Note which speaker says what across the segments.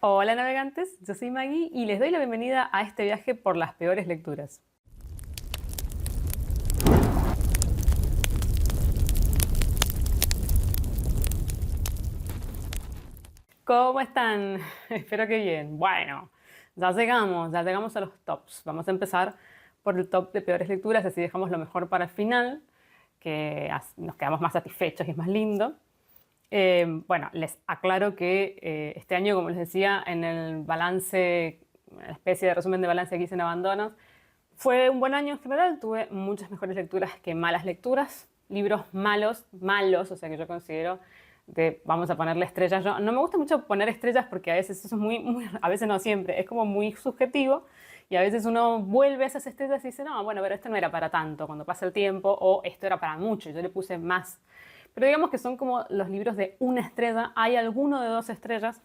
Speaker 1: Hola navegantes, yo soy Maggie y les doy la bienvenida a este viaje por las peores lecturas. ¿Cómo están? Espero que bien. Bueno, ya llegamos a los tops. Vamos a empezar por el top de peores lecturas, así dejamos lo mejor para el final, que nos quedamos más satisfechos y es más lindo. Bueno, les aclaro que este año, como les decía, en el balance, una especie de resumen de balance que hice en Abandonos, fue un buen año en general. Tuve muchas mejores lecturas que malas lecturas, libros malos, malos, o sea que yo considero de, vamos a ponerle estrellas. Yo, no me gusta mucho poner estrellas porque a veces eso es a veces no siempre, es como muy subjetivo y a veces uno vuelve a esas estrellas y dice, no, bueno, pero esto no era para tanto cuando pasa el tiempo o esto era para mucho, yo le puse más. Pero digamos que son como los libros de una estrella. Hay alguno de 2 estrellas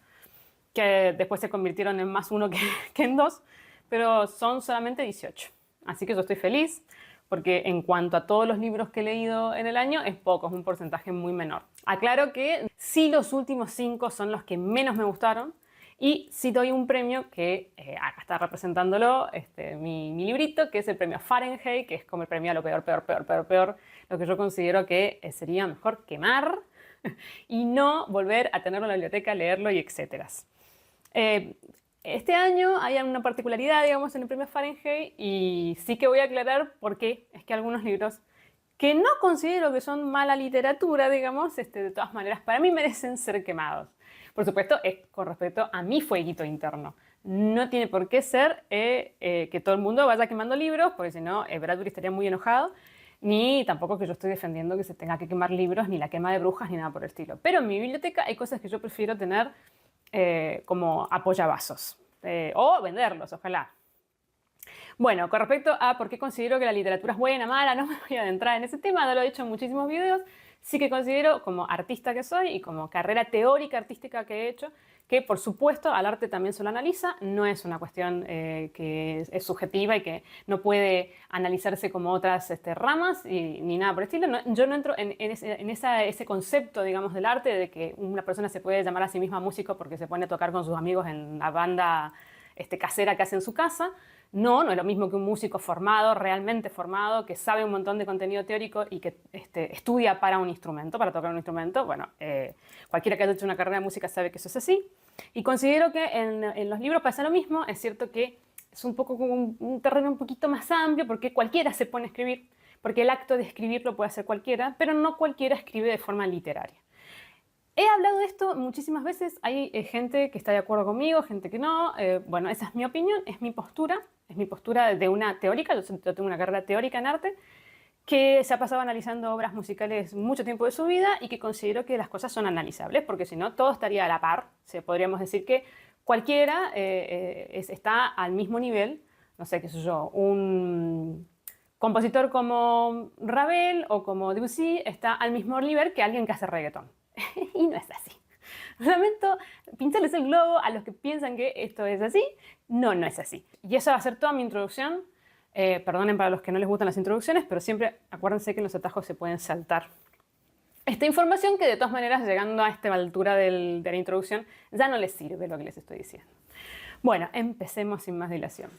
Speaker 1: que después se convirtieron en más uno que en dos, pero son solamente 18. Así que yo estoy feliz porque en cuanto a todos los libros que he leído en el año, es poco, es un porcentaje muy menor. Aclaro que sí, los últimos 5 son los que menos me gustaron y sí doy un premio que acá está representándolo, mi librito, que es el premio Fahrenheit, que es como el premio a lo peor, peor, peor, peor, peor, lo que yo considero que sería mejor quemar y no volver a tenerlo en la biblioteca, leerlo y etcétera. Eh, este año hay una particularidad, digamos, en el premio Fahrenheit y sí que voy a aclarar por qué. Es que algunos libros que no considero que son mala literatura, digamos, de todas maneras, para mí merecen ser quemados. Por supuesto, es con respecto a mi fueguito interno. No tiene por qué ser que todo el mundo vaya quemando libros, porque si no, Bradbury estaría muy enojado, ni tampoco que yo estoy defendiendo que se tenga que quemar libros, ni la quema de brujas, ni nada por el estilo. Pero en mi biblioteca hay cosas que yo prefiero tener como apoyavasos. O venderlos, ojalá. Bueno, con respecto a por qué considero que la literatura es buena, mala, no me voy a adentrar en ese tema, no lo he hecho en muchísimos videos. Sí que considero, como artista que soy y como carrera teórica artística que he hecho, que por supuesto al arte también se lo analiza, no es una cuestión que es subjetiva y que no puede analizarse como otras ramas ni nada por el estilo. No, yo no entro en ese concepto, digamos, del arte, de que una persona se puede llamar a sí misma músico porque se pone a tocar con sus amigos en la banda casera que hace en su casa. No, no es lo mismo que un músico formado, realmente formado, que sabe un montón de contenido teórico y que estudia para un instrumento, para tocar un instrumento. Bueno, cualquiera que haya hecho una carrera de música sabe que eso es así. Y considero que en los libros pasa lo mismo. Es cierto que es un poco como un terreno un poquito más amplio porque cualquiera se pone a escribir, porque el acto de escribir lo puede hacer cualquiera, pero no cualquiera escribe de forma literaria. He hablado de esto muchísimas veces, hay gente que está de acuerdo conmigo, gente que no. Bueno, esa es mi opinión, es mi postura de una teórica. Yo tengo una carrera teórica en arte que se ha pasado analizando obras musicales mucho tiempo de su vida y que considero que las cosas son analizables, porque si no, todo estaría a la par. O sea, podríamos decir que cualquiera está al mismo nivel, no sé, qué sé yo, un compositor como Ravel o como Debussy está al mismo nivel que alguien que hace reggaetón. Y no es así. Lamento pincharles el globo a los que piensan que esto es así. No, no es así. Y esa va a ser toda mi introducción. Perdonen para los que no les gustan las introducciones, pero siempre acuérdense que en los atajos se pueden saltar esta información que de todas maneras, llegando a esta altura de la introducción, ya no les sirve lo que les estoy diciendo. Bueno, empecemos sin más dilación.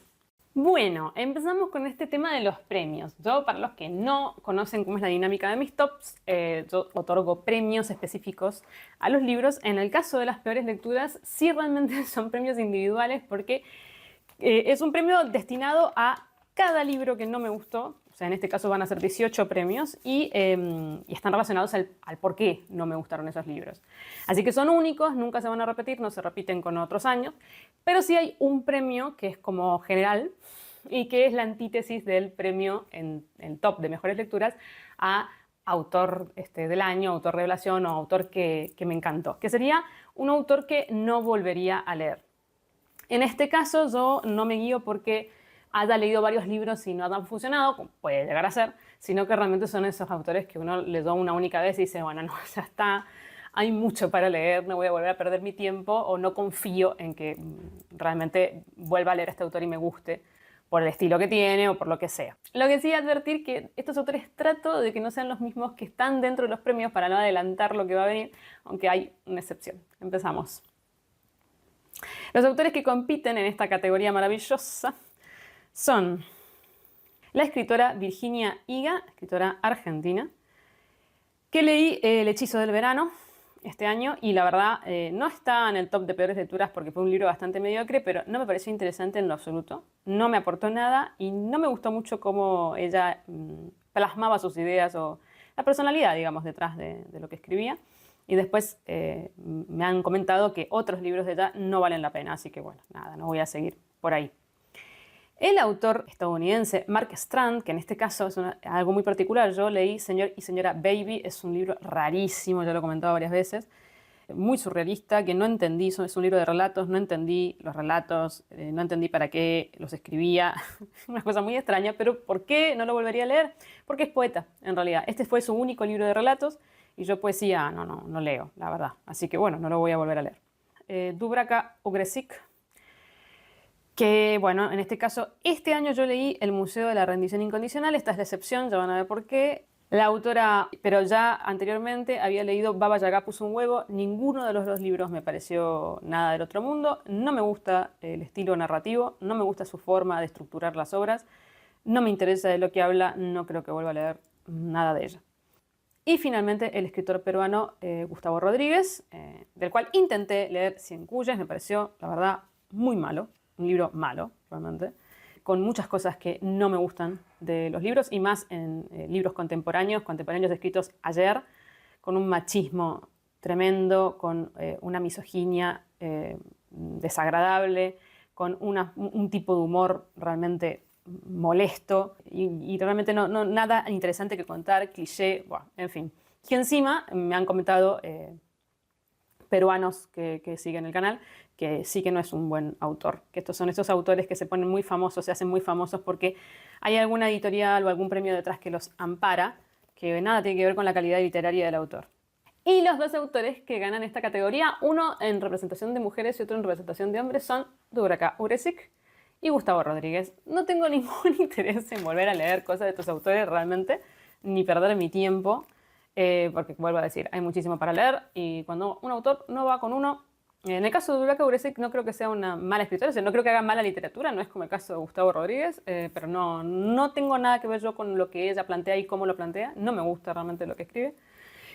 Speaker 1: Bueno, empezamos con este tema de los premios. Yo, para los que no conocen cómo es la dinámica de mis tops, yo otorgo premios específicos a los libros. En el caso de las peores lecturas, sí realmente son premios individuales porque es un premio destinado a cada libro que no me gustó. O sea, en este caso van a ser 18 premios y están relacionados al por qué no me gustaron esos libros. Así que son únicos, nunca se van a repetir, no se repiten con otros años, pero sí hay un premio que es como general y que es la antítesis del premio en top de mejores lecturas a autor del año, autor revelación o autor que me encantó, que sería un autor que no volvería a leer. En este caso yo no me guío porque haya leído varios libros y no han funcionado, como puede llegar a ser, sino que realmente son esos autores que uno les da una única vez y dice, bueno, no, ya está, hay mucho para leer, no voy a volver a perder mi tiempo o no confío en que realmente vuelva a leer a este autor y me guste por el estilo que tiene o por lo que sea. Lo que sí advertir que estos autores trato de que no sean los mismos que están dentro de los premios para no adelantar lo que va a venir, aunque hay una excepción. Empezamos. Los autores que compiten en esta categoría maravillosa son la escritora Virginia Higa, escritora argentina, que leí El hechizo del verano este año y la verdad no está en el top de peores lecturas porque fue un libro bastante mediocre, pero no me pareció interesante en lo absoluto, no me aportó nada y no me gustó mucho cómo ella plasmaba sus ideas o la personalidad, digamos, detrás de lo que escribía. Y después me han comentado que otros libros de ella no valen la pena, así que bueno, nada, no voy a seguir por ahí. El autor estadounidense Mark Strand, que en este caso es algo muy particular, yo leí Señor y Señora Baby, es un libro rarísimo, ya lo he comentado varias veces, muy surrealista, que no entendí, es un libro de relatos, no entendí los relatos, no entendí para qué los escribía, una cosa muy extraña, pero ¿por qué no lo volvería a leer? Porque es poeta, en realidad. Este fue su único libro de relatos y yo poesía no leo, la verdad. Así que bueno, no lo voy a volver a leer. Dubravka Ugrešić, que bueno, en este caso, este año yo leí El Museo de la Rendición Incondicional, esta es la excepción, ya van a ver por qué. La autora, pero ya anteriormente había leído Baba Yaga puso un huevo, ninguno de los dos libros me pareció nada del otro mundo, no me gusta el estilo narrativo, no me gusta su forma de estructurar las obras, no me interesa de lo que habla, no creo que vuelva a leer nada de ella. Y finalmente el escritor peruano Gustavo Rodríguez, del cual intenté leer Cien Cuyes, me pareció, la verdad, muy malo, un libro malo, realmente, con muchas cosas que no me gustan de los libros, y más en libros contemporáneos escritos ayer, con un machismo tremendo, con una misoginia desagradable, con un tipo de humor realmente molesto y realmente nada interesante que contar, cliché, bueno, en fin. Y encima me han comentado peruanos que siguen el canal que sí que no es un buen autor, que estos son esos autores que se ponen muy famosos, se hacen muy famosos porque hay alguna editorial o algún premio detrás que los ampara, que nada tiene que ver con la calidad literaria del autor. Y los dos autores que ganan esta categoría, uno en representación de mujeres y otro en representación de hombres, son Dubravka Ugrešić y Gustavo Rodríguez. No tengo ningún interés en volver a leer cosas de estos autores realmente, ni perder mi tiempo, porque vuelvo a decir, hay muchísimo para leer y cuando un autor no va con uno, en el caso de Dubravka Ugrešić no creo que sea una mala escritora, o sea, no creo que haga mala literatura, no es como el caso de Gustavo Rodríguez, pero no tengo nada que ver yo con lo que ella plantea y cómo lo plantea, no me gusta realmente lo que escribe.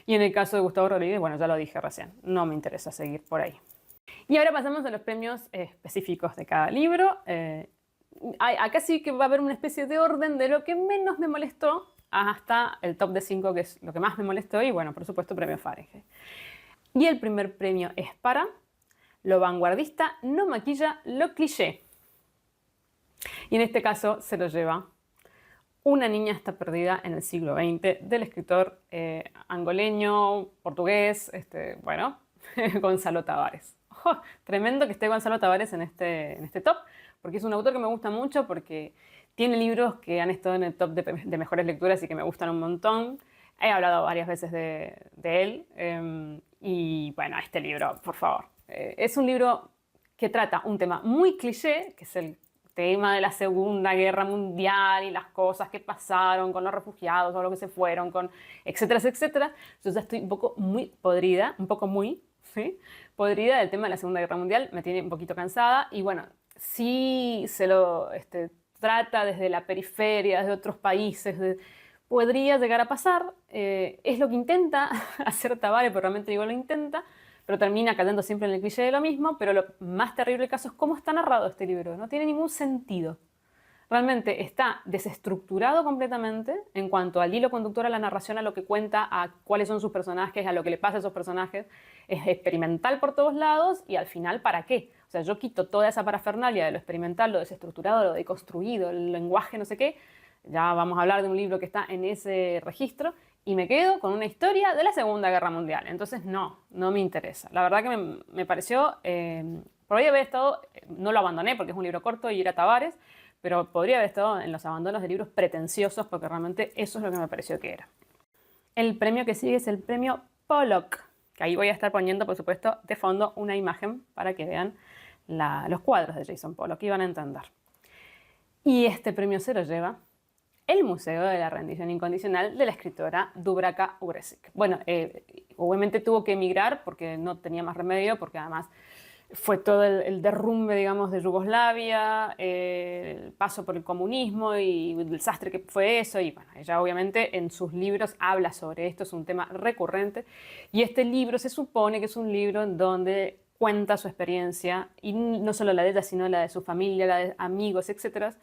Speaker 1: Y en el caso de Gustavo Rodríguez, bueno, ya lo dije recién, no me interesa seguir por ahí. Y ahora pasamos a los premios específicos de cada libro. Acá sí que va a haber una especie de orden de lo que menos me molestó hasta el top de 5, que es lo que más me molestó, y bueno, por supuesto, premio Fahrenheit. Y el primer premio es para Lo vanguardista no maquilla lo cliché. Y en este caso se lo lleva Una niña está perdida en el siglo XX, del escritor angoleño, portugués, bueno, Gonzalo Tavares. Oh, tremendo que esté Gonzalo Tavares en este top, porque es un autor que me gusta mucho, porque tiene libros que han estado en el top de mejores lecturas y que me gustan un montón. He hablado varias veces de él. Y bueno, este libro, por favor. Es un libro que trata un tema muy cliché, que es el tema de la Segunda Guerra Mundial y las cosas que pasaron con los refugiados o los que se fueron, etcétera, etcétera. Yo ya estoy un poco muy podrida, ¿sí? Podrida del tema de la Segunda Guerra Mundial, me tiene un poquito cansada y bueno, sí se lo trata desde la periferia, desde otros países, podría llegar a pasar, es lo que intenta hacer Tavares, pero realmente digo lo intenta, pero termina cayendo siempre en el cliché de lo mismo, pero lo más terrible del caso es cómo está narrado este libro, no tiene ningún sentido. Realmente está desestructurado completamente en cuanto al hilo conductor, a la narración, a lo que cuenta, a cuáles son sus personajes, a lo que le pasa a esos personajes. Es experimental por todos lados y al final, ¿para qué? O sea, yo quito toda esa parafernalia de lo experimental, lo desestructurado, lo deconstruido, el lenguaje, no sé qué. Ya vamos a hablar de un libro que está en ese registro y me quedo con una historia de la Segunda Guerra Mundial. Entonces, no me interesa. La verdad que me pareció, por ahí haber estado, no lo abandoné porque es un libro corto y era Tavares, pero podría haber estado en los abandonos de libros pretenciosos porque realmente eso es lo que me pareció que era. El premio que sigue es el premio Pollock, que ahí voy a estar poniendo, por supuesto, de fondo una imagen para que vean los cuadros de Jackson Pollock y van a entender. Y este premio se lo lleva el Museo de la Rendición Incondicional de la escritora Dubravka Ugrešić. Bueno, obviamente tuvo que emigrar porque no tenía más remedio, porque además fue todo el derrumbe, digamos, de Yugoslavia, el paso por el comunismo y el desastre que fue eso. Y bueno, ella obviamente en sus libros habla sobre esto, es un tema recurrente. Y este libro se supone que es un libro en donde cuenta su experiencia, y no solo la de ella, sino la de su familia, la de amigos, etcétera,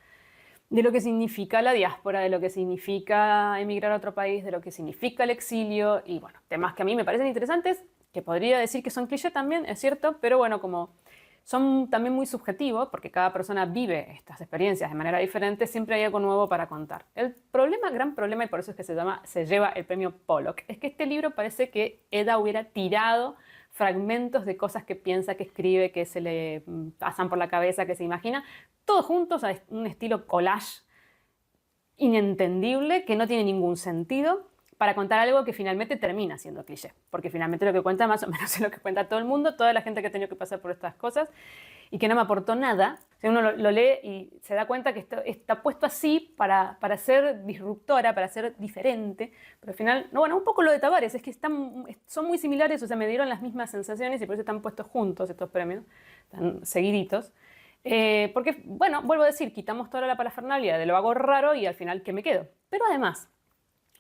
Speaker 1: de lo que significa la diáspora, de lo que significa emigrar a otro país, de lo que significa el exilio, y bueno, temas que a mí me parecen interesantes, que podría decir que son cliché también, es cierto, pero bueno, como son también muy subjetivos, porque cada persona vive estas experiencias de manera diferente, siempre hay algo nuevo para contar. El problema, gran problema, y por eso es que se lleva el premio Pollock, es que este libro parece que Eda hubiera tirado fragmentos de cosas que piensa, que escribe, que se le pasan por la cabeza, que se imagina, todos juntos a un estilo collage inentendible, que no tiene ningún sentido, para contar algo que finalmente termina siendo cliché. Porque finalmente lo que cuenta más o menos es lo que cuenta todo el mundo, toda la gente que ha tenido que pasar por estas cosas, y que no me aportó nada. O sea, uno lo lee y se da cuenta que está puesto así para ser disruptora, para ser diferente, pero al final, no, bueno, un poco lo de Tavares, es que son muy similares, o sea, me dieron las mismas sensaciones y por eso están puestos juntos estos premios, están seguiditos. Porque, bueno, vuelvo a decir, quitamos toda la parafernalia de lo hago raro y al final, ¿qué me quedo? Pero además,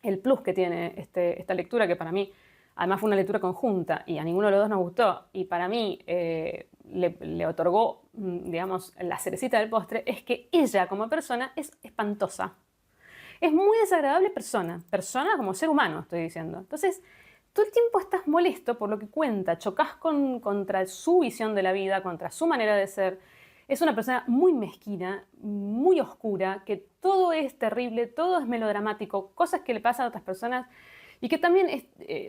Speaker 1: el plus que tiene esta lectura, que para mí, además fue una lectura conjunta y a ninguno de los dos nos gustó, y para mí le otorgó, digamos, la cerecita del postre, es que ella como persona es espantosa. Es muy desagradable persona como ser humano, estoy diciendo. Entonces, todo el tiempo estás molesto por lo que cuenta, chocas contra su visión de la vida, contra su manera de ser. Es una persona muy mezquina, muy oscura, que todo es terrible, todo es melodramático, cosas que le pasan a otras personas y que también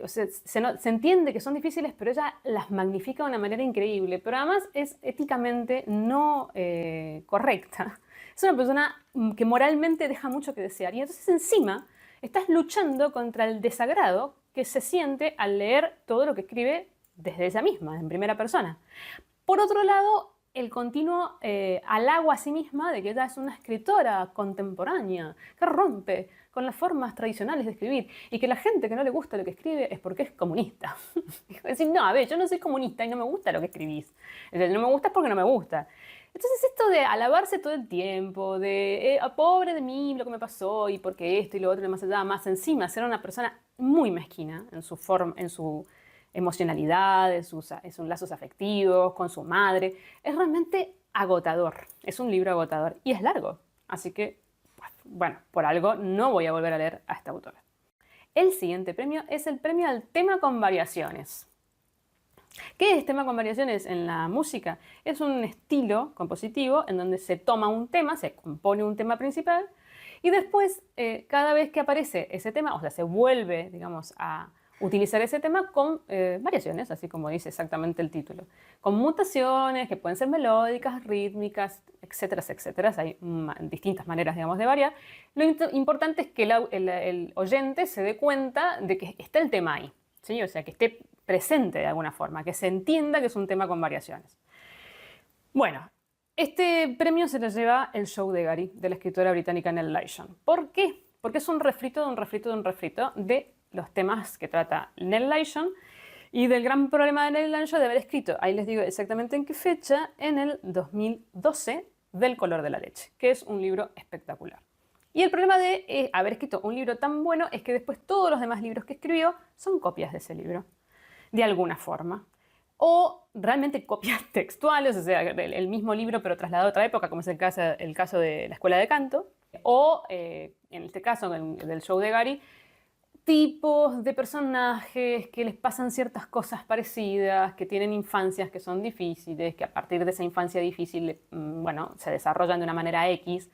Speaker 1: o sea, se entiende que son difíciles, pero ella las magnifica de una manera increíble, pero además es éticamente no correcta. Es una persona que moralmente deja mucho que desear y entonces encima estás luchando contra el desagrado que se siente al leer todo lo que escribe desde ella misma, en primera persona. Por otro lado, el continuo halago a sí misma de que ella es una escritora contemporánea que rompe con las formas tradicionales de escribir y que la gente que no le gusta lo que escribe es porque es comunista. Es decir, no, a ver, yo no soy comunista y no me gusta lo que escribís. No me gusta porque no me gusta. Entonces esto de alabarse todo el tiempo, de pobre de mí, lo que me pasó y porque esto y lo otro y más allá, más encima, ser una persona muy mezquina en su forma, en su emocionalidad, en sus lazos afectivos, con su madre, es realmente agotador. Es un libro agotador y es largo. Así que, bueno, por algo no voy a volver a leer a esta autora. El siguiente premio es el premio al tema con variaciones. ¿Qué es tema con variaciones en la música? Es un estilo compositivo en donde se toma un tema, se compone un tema principal y después cada vez que aparece ese tema, o sea, se vuelve, digamos, a utilizar ese tema con variaciones, así como dice exactamente el título, con mutaciones que pueden ser melódicas, rítmicas, etcétera, etcétera. Hay distintas maneras, digamos, de variar. Lo importante es que el oyente se dé cuenta de que está el tema ahí, ¿sí? O sea, que esté presente de alguna forma, que se entienda que es un tema con variaciones. Bueno, este premio se lo lleva El show de Gary, de la escritora británica Nell Lyon. ¿Por qué? Porque es un refrito de un refrito de un refrito de los temas que trata Nell Lyon y del gran problema de Nell Lyon de haber escrito, ahí les digo exactamente en qué fecha, en el 2012, Del color de la leche, que es un libro espectacular. Y el problema de haber escrito un libro tan bueno es que después todos los demás libros que escribió son copias de ese libro, de alguna forma. O realmente copias textuales, o sea, el mismo libro pero trasladado a otra época, como es el caso de la escuela de canto. O, en este caso, del show de Gary, tipos de personajes que les pasan ciertas cosas parecidas, que tienen infancias que son difíciles, que a partir de esa infancia difícil, bueno, se desarrollan de una manera X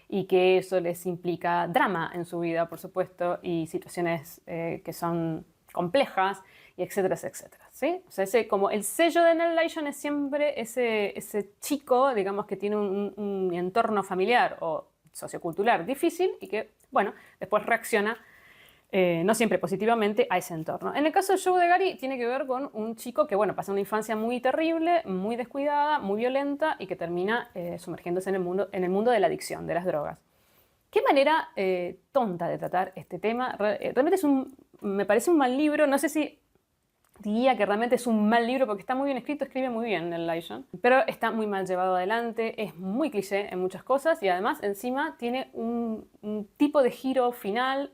Speaker 1: y que eso les implica drama en su vida, por supuesto, y situaciones que son complejas, y etcétera, etcétera, ¿sí? O sea, como el sello de Nell Lyon es siempre ese chico, digamos, que tiene un entorno familiar o sociocultural difícil y que, bueno, después reacciona no siempre positivamente a ese entorno. En el caso del show de Gary tiene que ver con un chico que, bueno, pasa una infancia muy terrible, muy descuidada, muy violenta y que termina sumergiéndose en el mundo de la adicción, de las drogas. Qué manera tonta de tratar este tema. Realmente me parece un mal libro. No sé si diría que realmente es un mal libro porque está muy bien escrito, escribe muy bien el Elijah, pero está muy mal llevado adelante, es muy cliché en muchas cosas y además encima tiene un tipo de giro final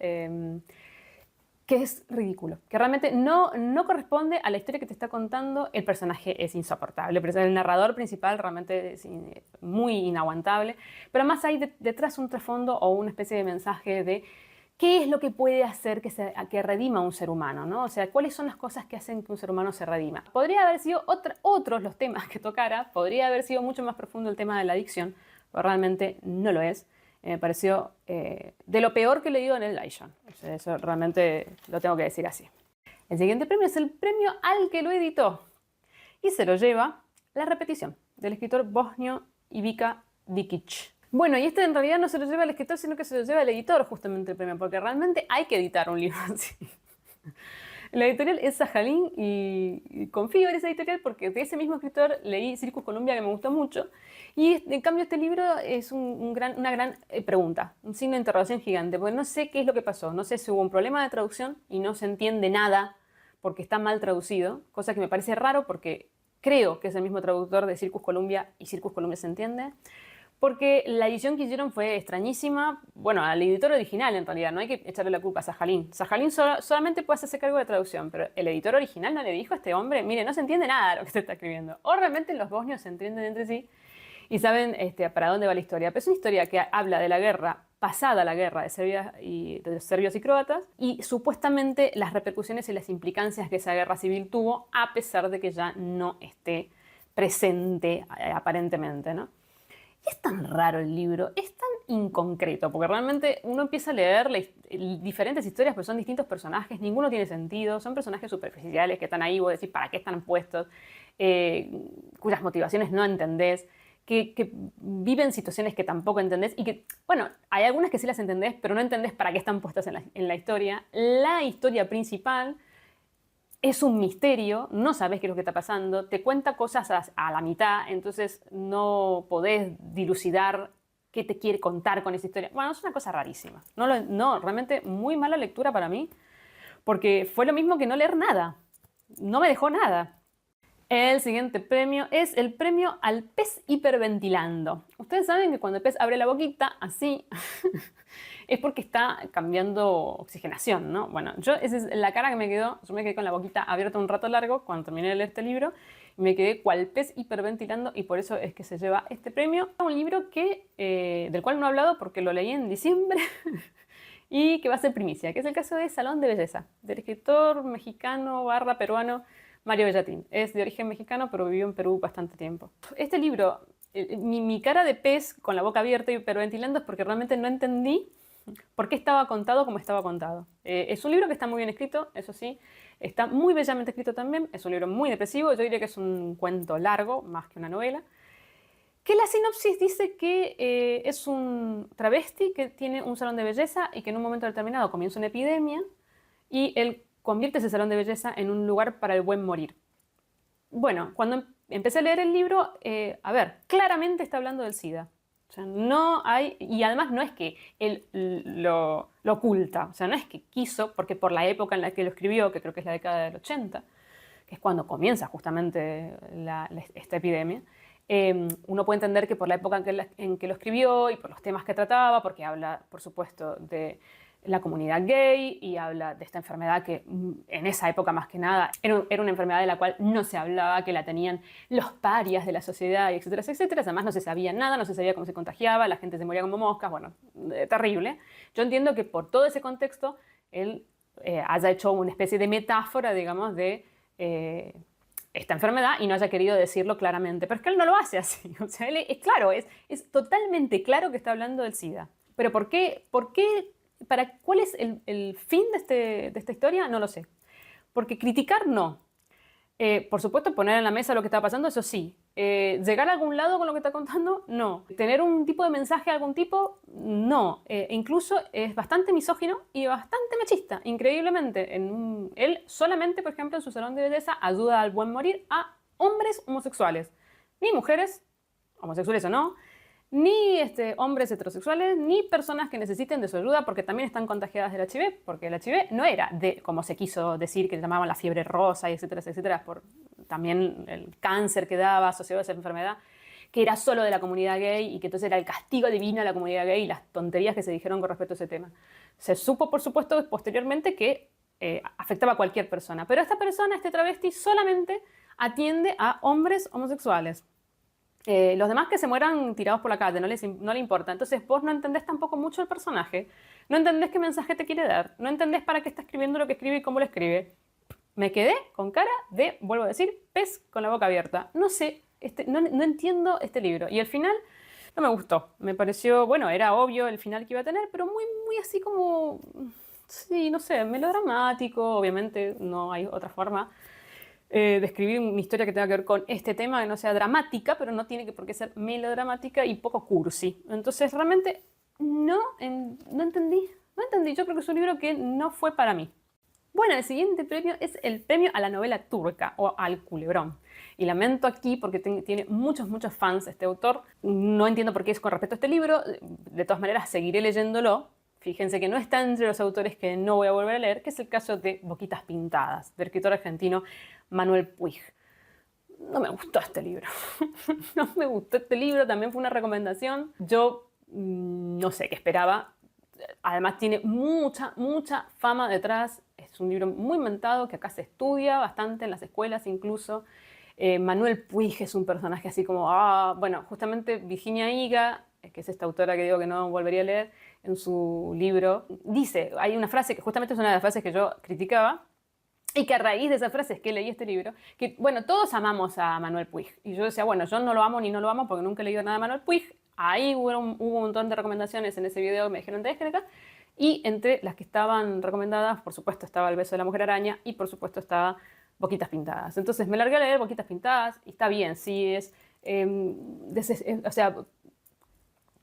Speaker 1: que es ridículo, que realmente no corresponde a la historia que te está contando. El personaje es insoportable, el narrador principal realmente es muy inaguantable, pero más hay detrás un trasfondo o una especie de mensaje de qué es lo que puede hacer que redima a un ser humano, ¿no? O sea, cuáles son las cosas que hacen que un ser humano se redima. Podría haber sido otros los temas que tocara, podría haber sido mucho más profundo el tema de la adicción, pero realmente no lo es. Me pareció de lo peor que he leído en el Elijah. O sea, eso realmente lo tengo que decir así. El siguiente premio es el premio al que lo editó y se lo lleva La repetición, del escritor bosnio Ivica Dikic. Bueno, y este en realidad no se lo lleva el escritor, sino que se lo lleva el editor justamente el premio, porque realmente hay que editar un libro así. La editorial es Sajalín y confío en esa editorial porque de ese mismo escritor leí Circus Columbia, que me gustó mucho. Y en cambio este libro es una gran pregunta, un signo de interrogación gigante, porque no sé qué es lo que pasó, no sé si hubo un problema de traducción y no se entiende nada porque está mal traducido, cosa que me parece raro porque creo que es el mismo traductor de Circus Columbia y Circus Columbia se entiende. Porque la edición que hicieron fue extrañísima. Bueno, al editor original en realidad, no hay que echarle la culpa a Sajalín. Sajalín solamente puede hacerse cargo de traducción, pero el editor original no le dijo a este hombre, mire, no se entiende nada de lo que se está escribiendo. O realmente los bosnios se entienden entre sí y saben para dónde va la historia. Pero es una historia que habla de la guerra, pasada la guerra de los serbios y croatas, y supuestamente las repercusiones y las implicancias que esa guerra civil tuvo, a pesar de que ya no esté presente aparentemente, ¿no? Y es tan raro el libro, es tan inconcreto, porque realmente uno empieza a leer diferentes historias, pero son distintos personajes, ninguno tiene sentido, son personajes superficiales que están ahí, vos decís, ¿para qué están puestos? Cuyas motivaciones no entendés, que viven situaciones que tampoco entendés y que, bueno, hay algunas que sí las entendés, pero no entendés para qué están puestas en la historia. La historia principal es un misterio, no sabes qué es lo que está pasando, te cuenta cosas a la mitad, entonces no podés dilucidar qué te quiere contar con esa historia. Bueno, es una cosa rarísima. No, realmente muy mala lectura para mí, porque fue lo mismo que no leer nada. No me dejó nada. El siguiente premio es el premio al pez hiperventilando. Ustedes saben que cuando el pez abre la boquita, así, es porque está cambiando oxigenación, ¿no? Bueno, esa es la cara que me quedó. Yo me quedé con la boquita abierta un rato largo cuando terminé de leer este libro y me quedé cual pez hiperventilando y por eso es que se lleva este premio. Un libro del cual no he hablado porque lo leí en diciembre y que va a ser primicia, que es el caso de Salón de Belleza, del escritor mexicano / peruano Mario Bellatín. Es de origen mexicano, pero vivió en Perú bastante tiempo. Este libro, mi cara de pez con la boca abierta y hiperventilando es porque realmente no entendí por qué estaba contado como estaba contado. Es un libro que está muy bien escrito, eso sí, está muy bellamente escrito también, es un libro muy depresivo, yo diría que es un cuento largo, más que una novela, que la sinopsis dice que es un travesti que tiene un salón de belleza y que en un momento determinado comienza una epidemia y él convierte ese salón de belleza en un lugar para el buen morir. Bueno, cuando empecé a leer el libro, claramente está hablando del SIDA. O sea, no hay, y además no es que él lo oculta, o sea, no es que quiso, porque por la época en la que lo escribió, que creo que es la década del 80, que es cuando comienza justamente esta epidemia, uno puede entender que por la época en que lo escribió y por los temas que trataba, porque habla, por supuesto, de la comunidad gay y habla de esta enfermedad que en esa época más que nada era una enfermedad de la cual no se hablaba, que la tenían los parias de la sociedad, etcétera, etcétera. Además no se sabía nada, no se sabía cómo se contagiaba, la gente se moría como moscas, bueno, terrible. Yo entiendo que por todo ese contexto él haya hecho una especie de metáfora, digamos, de esta enfermedad y no haya querido decirlo claramente. Pero es que él no lo hace así. O sea, él es claro, es totalmente claro que está hablando del SIDA. Pero ¿por qué? ¿Cuál es el fin de esta historia? No lo sé. Porque criticar, no. Por supuesto, poner en la mesa lo que está pasando, eso sí. ¿Llegar a algún lado con lo que está contando? No. ¿Tener un tipo de mensaje de algún tipo? No. Incluso es bastante misógino y bastante machista, increíblemente. Él solamente, por ejemplo, en su salón de belleza ayuda al buen morir a hombres homosexuales. Ni mujeres, homosexuales o no, ni hombres heterosexuales, ni personas que necesiten de su ayuda porque también están contagiadas del HIV, porque el HIV no era de, como se quiso decir, que le llamaban la fiebre rosa, y etcétera, etcétera, por también el cáncer que daba asociado a esa enfermedad, que era solo de la comunidad gay y que entonces era el castigo divino a la comunidad gay y las tonterías que se dijeron con respecto a ese tema. Se supo, por supuesto, posteriormente que afectaba a cualquier persona, pero esta persona, este travesti, solamente atiende a hombres homosexuales. Los demás que se mueran tirados por la calle, no le importa. Entonces vos no entendés tampoco mucho el personaje, no entendés qué mensaje te quiere dar, no entendés para qué está escribiendo lo que escribe y cómo lo escribe. Me quedé con cara de, vuelvo a decir, pez con la boca abierta. No sé, no entiendo este libro. Y el final no me gustó. Me pareció, bueno, era obvio el final que iba a tener, pero muy, muy así como, sí, no sé, melodramático. Obviamente no hay otra forma de escribir una historia que tenga que ver con este tema, que no sea dramática, pero no tiene por qué ser melodramática y poco cursi. Entonces realmente no entendí. No entendí. Yo creo que es un libro que no fue para mí. Bueno, el siguiente premio es el premio a la novela turca o al culebrón. Y lamento aquí porque tiene muchos, muchos fans este autor. No entiendo por qué es con respecto a este libro. De todas maneras, seguiré leyéndolo. Fíjense que no está entre los autores que no voy a volver a leer, que es el caso de Boquitas Pintadas, del escritor argentino Manuel Puig. No me gustó este libro. No me gustó este libro, también fue una recomendación. Yo no sé qué esperaba. Además tiene mucha, mucha fama detrás. Es un libro muy inventado que acá se estudia bastante en las escuelas incluso. Manuel Puig es un personaje así como, bueno, justamente Virginia Higa, que es esta autora que digo que no volvería a leer, en su libro, dice, hay una frase que justamente es una de las frases que yo criticaba, y que a raíz de esa frase es que leí este libro, que bueno, todos amamos a Manuel Puig. Y yo decía, bueno, yo no lo amo ni no lo amo porque nunca he leído nada de Manuel Puig. Ahí hubo un montón de recomendaciones en ese video que me dijeron de escrita. Y entre las que estaban recomendadas, por supuesto, estaba El beso de la mujer araña y por supuesto estaba Boquitas Pintadas. Entonces me largué a leer Boquitas Pintadas y está bien, sí es... o sea,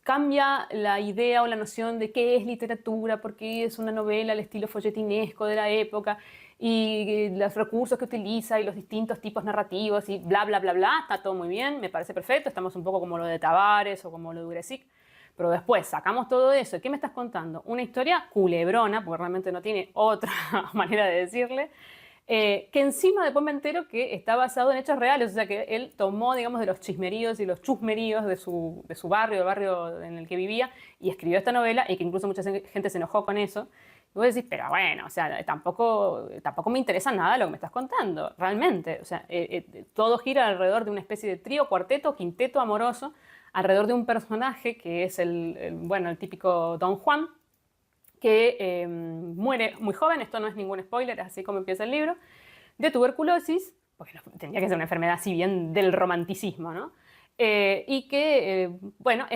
Speaker 1: cambia la idea o la noción de qué es literatura, porque es una novela al estilo folletinesco de la época y los recursos que utiliza y los distintos tipos narrativos y bla, bla, bla, bla. Está todo muy bien, me parece perfecto. Estamos un poco como lo de Tavares o como lo de Uresic. Pero después sacamos todo eso. ¿Qué me estás contando? Una historia culebrona, porque realmente no tiene otra manera de decirle, que encima después me entero que está basado en hechos reales, o sea que él tomó, digamos, de los chismeríos y los chusmeríos de su barrio, el barrio en el que vivía, y escribió esta novela, y que incluso mucha gente se enojó con eso. Y vos decís, pero bueno, o sea, tampoco me interesa nada lo que me estás contando, realmente. O sea, todo gira alrededor de una especie de trío, cuarteto, quinteto amoroso, alrededor de un personaje que es bueno, el típico Don Juan, que muere muy joven, esto no es ningún spoiler, es así como empieza el libro, de tuberculosis, porque no, tendría que ser una enfermedad así bien del romanticismo, ¿no? Y que, bueno,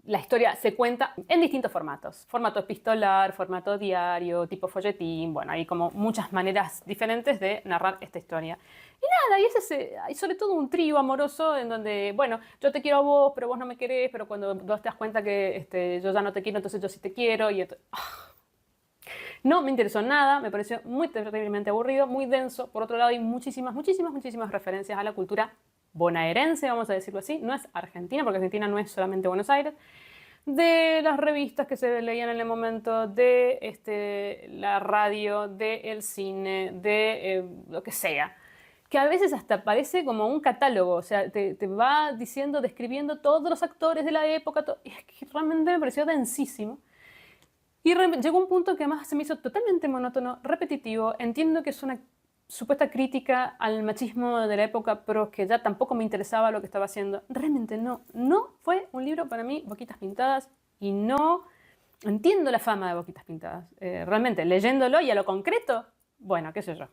Speaker 1: la historia se cuenta en distintos formatos. Formato epistolar, formato diario, tipo folletín, bueno, hay como muchas maneras diferentes de narrar esta historia. Y nada, hay sobre todo un trío amoroso en donde, bueno, yo te quiero a vos, pero vos no me querés, pero cuando vos te das cuenta que yo ya no te quiero, entonces yo sí te quiero. No me interesó nada, me pareció muy terriblemente aburrido, muy denso. Por otro lado, hay muchísimas, muchísimas, muchísimas referencias a la cultura bonaerense, vamos a decirlo así. No es Argentina, porque Argentina no es solamente Buenos Aires. De las revistas que se leían en el momento, de la radio, del cine, de lo que sea. Que a veces hasta parece como un catálogo, o sea, te va diciendo, describiendo todos los actores de la época, y es que realmente me pareció densísimo. Y llegó un punto que además se me hizo totalmente monótono, repetitivo. Entiendo que es una supuesta crítica al machismo de la época, pero que ya tampoco me interesaba lo que estaba haciendo. Realmente no fue un libro para mí, Boquitas Pintadas, y no entiendo la fama de Boquitas Pintadas. Realmente, leyéndolo y a lo concreto, bueno, qué sé yo.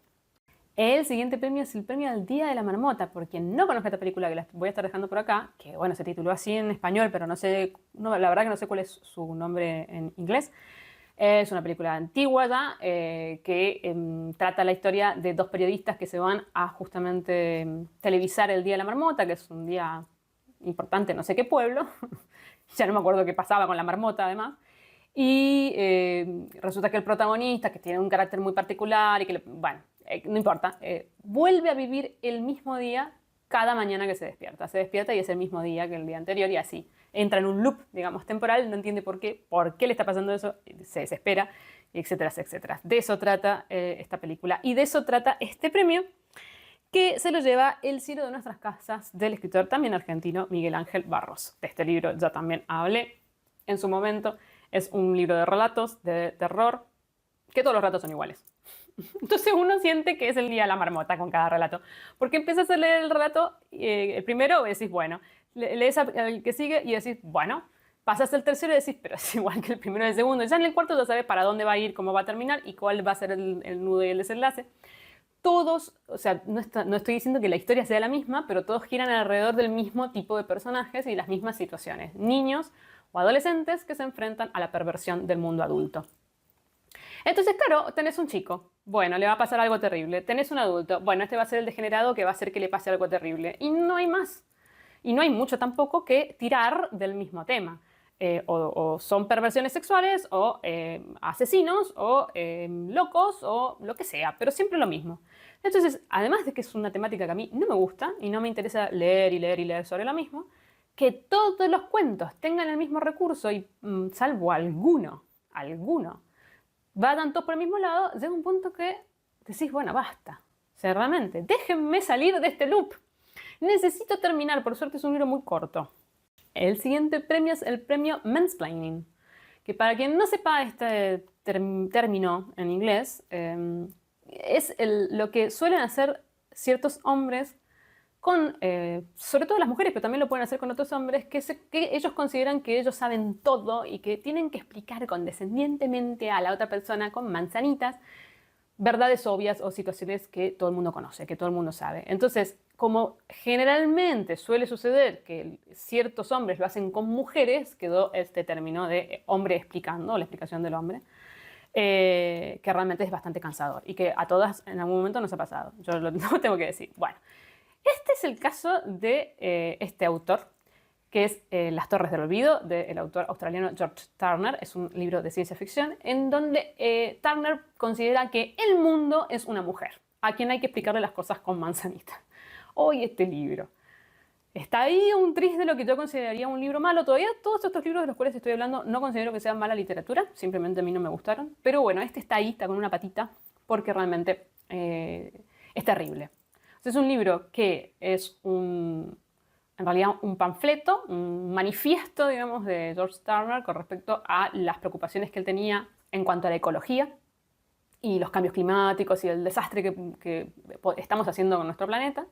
Speaker 1: El siguiente premio es el premio al Día de la Marmota. Por quien no conozca esta película, que la voy a estar dejando por acá, que bueno, se tituló así en español, pero no sé, la verdad que no sé cuál es su nombre en inglés. Es una película antigua ya, que trata la historia de dos periodistas que se van a justamente televisar el Día de la Marmota, que es un día importante en no sé qué pueblo. Ya no me acuerdo qué pasaba con la marmota además. Y resulta que el protagonista, que tiene un carácter muy particular y que, bueno, no importa, vuelve a vivir el mismo día cada mañana que se despierta. Se despierta y es el mismo día que el día anterior y así. Entra en un loop, digamos, temporal, no entiende por qué le está pasando eso, se desespera, etcétera, etcétera. De eso trata esta película y de eso trata este premio que se lo lleva El cielo de nuestras casas del escritor también argentino Miguel Ángel Barros. De este libro ya también hablé en su momento. Es un libro de relatos, de terror, que todos los relatos son iguales. Entonces uno siente que es el día de la marmota con cada relato. Porque empiezas a leer el relato, el primero y decís, bueno, lees el que sigue y decís, bueno, pasas al tercero y decís, pero es igual que el primero y el segundo. Ya en el cuarto ya sabes para dónde va a ir, cómo va a terminar y cuál va a ser el nudo y el desenlace. Todos, o sea, no estoy diciendo que la historia sea la misma, pero todos giran alrededor del mismo tipo de personajes y las mismas situaciones. Niños o adolescentes que se enfrentan a la perversión del mundo adulto. Entonces, claro, tenés un chico, bueno, le va a pasar algo terrible. Tenés un adulto, bueno, este va a ser el degenerado que va a hacer que le pase algo terrible. Y no hay más. Y no hay mucho tampoco que tirar del mismo tema. O son perversiones sexuales, o asesinos, o locos, o lo que sea, pero siempre lo mismo. Entonces, además de que es una temática que a mí no me gusta y no me interesa leer y leer y leer sobre lo mismo, que todos los cuentos tengan el mismo recurso y salvo alguno, vayan todos por el mismo lado, llega un punto que decís, bueno, basta. O sea, realmente, déjenme salir de este loop. Necesito terminar, por suerte es un libro muy corto. El siguiente premio es el premio Mansplaining, que para quien no sepa este término en inglés, es lo que suelen hacer ciertos hombres con, sobre todo las mujeres, pero también lo pueden hacer con otros hombres, que ellos consideran que ellos saben todo y que tienen que explicar condescendientemente a la otra persona con manzanitas verdades obvias o situaciones que todo el mundo conoce, que todo el mundo sabe. Entonces, como generalmente suele suceder que ciertos hombres lo hacen con mujeres, quedó este término de hombre explicando, o la explicación del hombre, que realmente es bastante cansador y que a todas en algún momento nos ha pasado. Yo lo tengo que decir. Bueno, este es el caso de este autor, que es Las Torres del Olvido, del autor australiano George Turner. Es un libro de ciencia ficción en donde Turner considera que el mundo es una mujer, a quien hay que explicarle las cosas con manzanita. Hoy este libro está ahí un tris de lo que yo consideraría un libro malo. Todavía todos estos libros de los cuales estoy hablando no considero que sean mala literatura, simplemente a mí no me gustaron. Pero bueno, este está ahí, está con una patita, porque realmente es terrible. Es un libro que es en realidad un panfleto, un manifiesto, digamos, de George Turner con respecto a las preocupaciones que él tenía en cuanto a la ecología y los cambios climáticos y el desastre que estamos haciendo con nuestro planeta.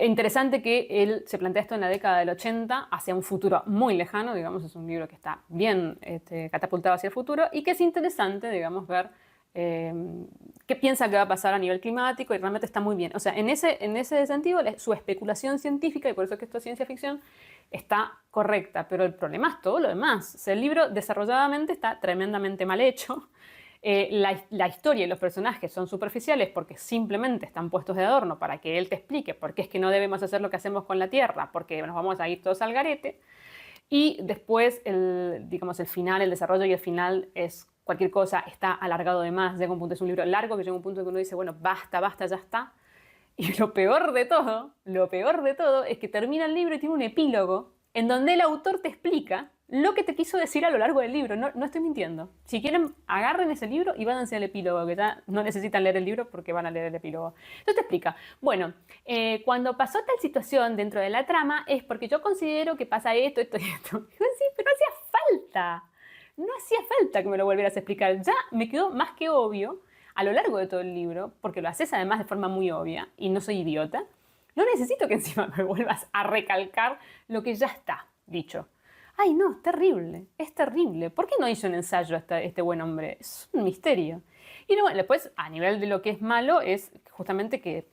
Speaker 1: Interesante que él se plantea esto en la década del 80 hacia un futuro muy lejano, digamos, es un libro que está bien catapultado hacia el futuro y que es interesante, digamos, ver qué piensa que va a pasar a nivel climático y realmente está muy bien. O sea, en ese sentido, su especulación científica, y por eso es que esto es ciencia ficción, está correcta, pero el problema es todo lo demás. O sea, el libro desarrolladamente está tremendamente mal hecho. La historia y los personajes son superficiales porque simplemente están puestos de adorno para que él te explique por qué es que no debemos hacer lo que hacemos con la Tierra, porque nos vamos a ir todos al garete. Y después, digamos, el final, el desarrollo y el final es cualquier cosa, está alargado de más, llega un punto, es un libro largo que llega un punto que uno dice, bueno, basta, basta, ya está. Y lo peor de todo es que termina el libro y tiene un epílogo en donde el autor te explica lo que te quiso decir a lo largo del libro. No estoy mintiendo. Si quieren, agarren ese libro y váyanse al epílogo, que ya no necesitan leer el libro porque van a leer el epílogo. Entonces te explica, bueno, cuando pasó tal situación dentro de la trama es porque yo considero que pasa esto, esto y esto. Y yo decía, pero no hacía falta. No hacía falta que me lo volvieras a explicar. Ya me quedó más que obvio a lo largo de todo el libro, porque lo haces además de forma muy obvia y no soy idiota. No necesito que encima me vuelvas a recalcar lo que ya está dicho. Ay, no, es terrible, es terrible. ¿Por qué no hizo un ensayo este buen hombre? Es un misterio. Y luego, después, a nivel de lo que es malo, es justamente que,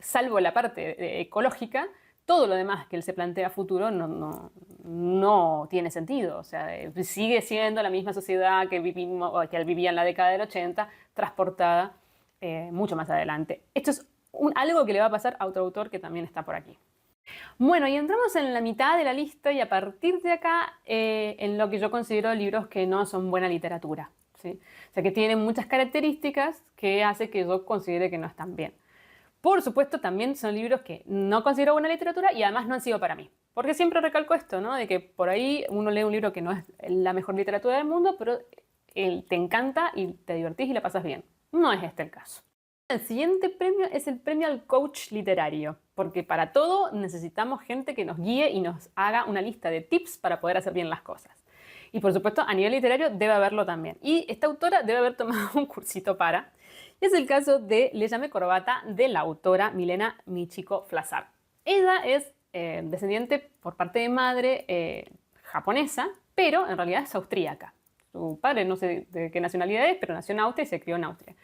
Speaker 1: salvo la parte ecológica, todo lo demás que él se plantea a futuro no tiene sentido. O sea, sigue siendo la misma sociedad que él vivía en la década del 80, transportada mucho más adelante. Esto es algo que le va a pasar a otro autor que también está por aquí. Bueno, y entramos en la mitad de la lista y a partir de acá en lo que yo considero libros que no son buena literatura, ¿sí? O sea, que tienen muchas características que hace que yo considere que no están bien. Por supuesto, también son libros que no considero buena literatura y además no han sido para mí. Porque siempre recalco esto, ¿no? De que por ahí uno lee un libro que no es la mejor literatura del mundo, pero te encanta y te divertís y la pasas bien. No es este el caso. El siguiente premio es el premio al coach literario, porque para todo necesitamos gente que nos guíe y nos haga una lista de tips para poder hacer bien las cosas. Y por supuesto, a nivel literario debe haberlo también. Y esta autora debe haber tomado un cursito para. Y es el caso de Le Llame Corbata de la autora Milena Michiko Flasar. Ella es descendiente por parte de madre japonesa, pero en realidad es austríaca. Su padre no sé de qué nacionalidad es, pero nació en Austria y se crió en Austria.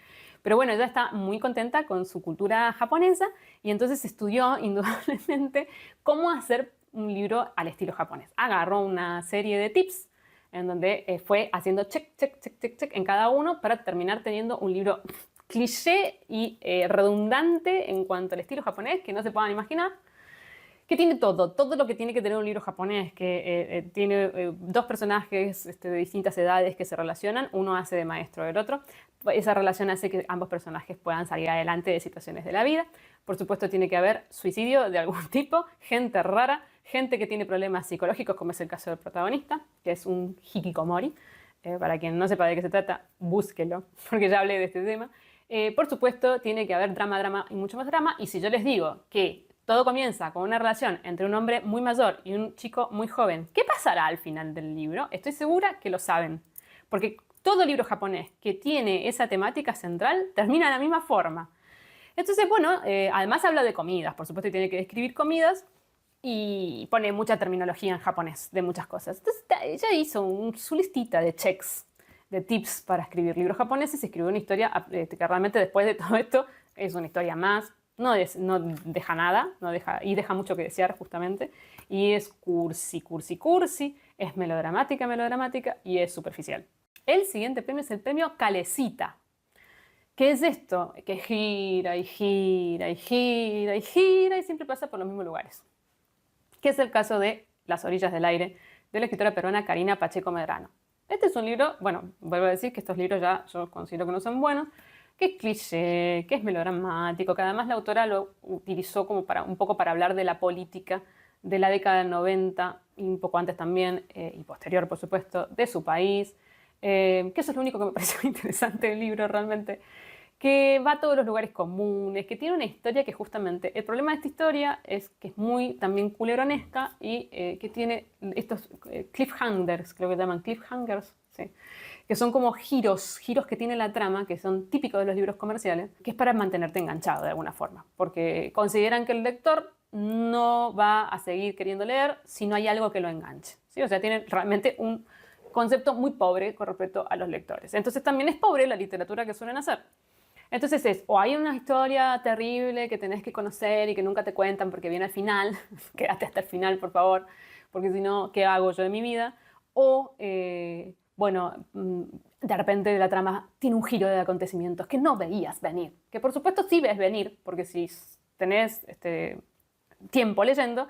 Speaker 1: Pero bueno, ella está muy contenta con su cultura japonesa y entonces estudió indudablemente cómo hacer un libro al estilo japonés. Agarró una serie de tips en donde fue haciendo check, check, check, check, check en cada uno para terminar teniendo un libro cliché y redundante en cuanto al estilo japonés que no se puedan imaginar, que tiene todo lo que tiene que tener un libro japonés, que tiene dos personajes de distintas edades que se relacionan, uno hace de maestro del otro, esa relación hace que ambos personajes puedan salir adelante de situaciones de la vida. Por supuesto tiene que haber suicidio de algún tipo, gente rara, gente que tiene problemas psicológicos, como es el caso del protagonista, que es un hikikomori. Para quien no sepa de qué se trata, búsquelo, porque ya hablé de este tema. Por supuesto tiene que haber drama, drama y mucho más drama, y si yo les digo que todo comienza con una relación entre un hombre muy mayor y un chico muy joven, ¿qué pasará al final del libro? Estoy segura que lo saben, porque todo libro japonés que tiene esa temática central termina de la misma forma. Entonces, bueno, además habla de comidas, por supuesto tiene que describir comidas y pone mucha terminología en japonés de muchas cosas. Entonces, ella hizo su listita de checks, de tips para escribir libros japoneses y escribió una historia que realmente después de todo esto es una historia más. No deja nada, y deja mucho que desear justamente, y es cursi, cursi, cursi, es melodramática, melodramática y es superficial. El siguiente premio es el premio Calecita. ¿Qué es esto? Que gira y gira y gira y gira y siempre pasa por los mismos lugares. Que es el caso de Las orillas del aire, de la escritora peruana Karina Pacheco Medrano. Este es un libro, bueno, vuelvo a decir que estos libros ya yo considero que no son buenos, que es cliché, que es melodramático, que además la autora lo utilizó como un poco para hablar de la política de la década del 90 y un poco antes también, y posterior por supuesto, de su país, que eso es lo único que me pareció interesante del libro realmente, que va a todos los lugares comunes, que tiene una historia que justamente, el problema de esta historia es que es muy también culeronesca y que tiene estos cliffhangers, creo que se llaman cliffhangers, sí, que son como giros que tiene la trama, que son típicos de los libros comerciales, que es para mantenerte enganchado de alguna forma, porque consideran que el lector no va a seguir queriendo leer si no hay algo que lo enganche, ¿sí? O sea, tienen realmente un concepto muy pobre con respecto a los lectores. Entonces también es pobre la literatura que suelen hacer. Entonces o hay una historia terrible que tenés que conocer y que nunca te cuentan porque viene al final, quédate hasta el final por favor, porque si no, ¿qué hago yo de mi vida? O bueno, de repente la trama tiene un giro de acontecimientos que no veías venir. Que por supuesto sí ves venir, porque si tenés tiempo leyendo,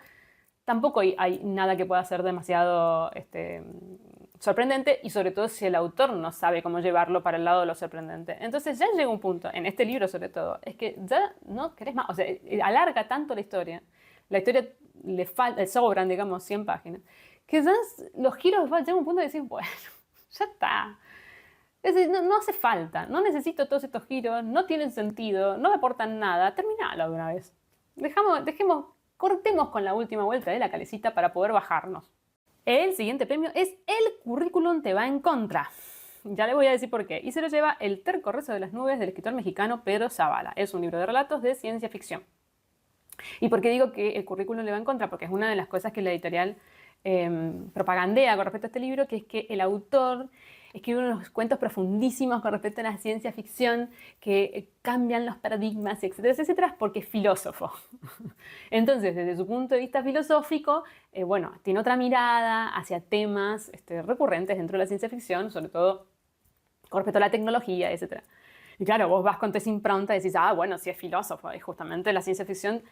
Speaker 1: tampoco hay nada que pueda ser demasiado sorprendente y sobre todo si el autor no sabe cómo llevarlo para el lado de lo sorprendente. Entonces ya llega un punto, en este libro sobre todo, es que ya no querés más, o sea, alarga tanto la historia le sobran, digamos, 100 páginas, que ya los giros llega un punto de decir, bueno, ya está. Es decir, no hace falta, no necesito todos estos giros, no tienen sentido, no me aportan nada, terminalo de una vez. Cortemos con la última vuelta de la calecita para poder bajarnos. El siguiente premio es El currículum te va en contra. Ya le voy a decir por qué. Y se lo lleva El terco rezo de las nubes del escritor mexicano Pedro Zavala. Es un libro de relatos de ciencia ficción. ¿Y por qué digo que el currículum le va en contra? Porque es una de las cosas que la editorial propagandea con respecto a este libro, que es que el autor escribe unos cuentos profundísimos con respecto a la ciencia ficción que cambian los paradigmas, etcétera, etcétera, porque es filósofo. Entonces, desde su punto de vista filosófico, bueno, tiene otra mirada hacia temas recurrentes dentro de la ciencia ficción, sobre todo con respecto a la tecnología, etcétera. Y claro, vos vas con esa impronta y decís, ah, bueno, sí es filósofo, y justamente la ciencia ficción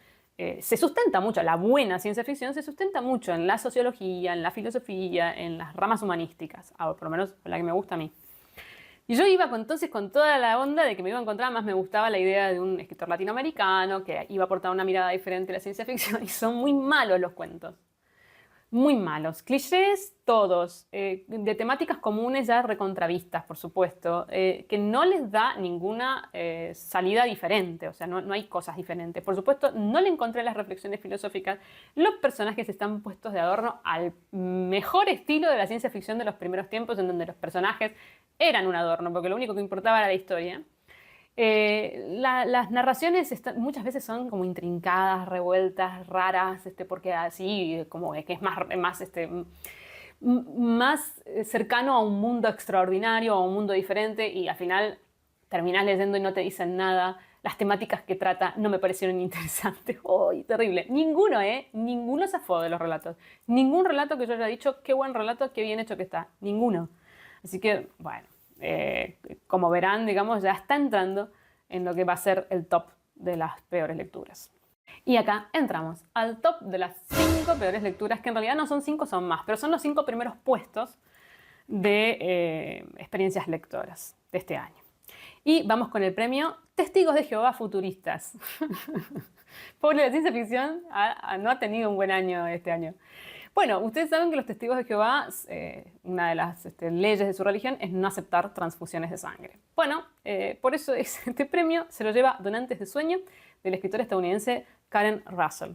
Speaker 1: se sustenta mucho, la buena ciencia ficción se sustenta mucho en la sociología, en la filosofía, en las ramas humanísticas, por lo menos la que me gusta a mí. Y yo iba entonces con toda la onda de que me iba a encontrar, más me gustaba la idea de un escritor latinoamericano que iba a aportar una mirada diferente a la ciencia ficción, y son muy malos los cuentos. Muy malos. Clichés todos, de temáticas comunes ya recontravistas, por supuesto, que no les da ninguna salida diferente, o sea, no hay cosas diferentes. Por supuesto, no le encontré las reflexiones filosóficas. Los personajes están puestos de adorno al mejor estilo de la ciencia ficción de los primeros tiempos, en donde los personajes eran un adorno, porque lo único que importaba era la historia. Las narraciones muchas veces son como intrincadas, revueltas, raras, porque así como que es más cercano a un mundo extraordinario, a un mundo diferente, y al final terminás leyendo y no te dicen nada. Las temáticas que trata no me parecieron interesantes. ¡Uy, terrible! Ninguno zafó de los relatos. Ningún relato que yo haya dicho, qué buen relato, qué bien hecho que está. Ninguno. Así que, bueno, como verán, digamos, ya está entrando en lo que va a ser el top de las peores lecturas. Y acá entramos al top de las 5 peores lecturas, que en realidad no son 5, son más, pero son los 5 primeros puestos de experiencias lectoras de este año. Y vamos con el premio Testigos de Jehová Futuristas. Pobre, la ciencia ficción no ha tenido un buen año este año. Bueno, ustedes saben que los testigos de Jehová, una de las leyes de su religión es no aceptar transfusiones de sangre. Bueno, por eso este premio se lo lleva Donantes de Sueño, del escritor estadounidense Karen Russell.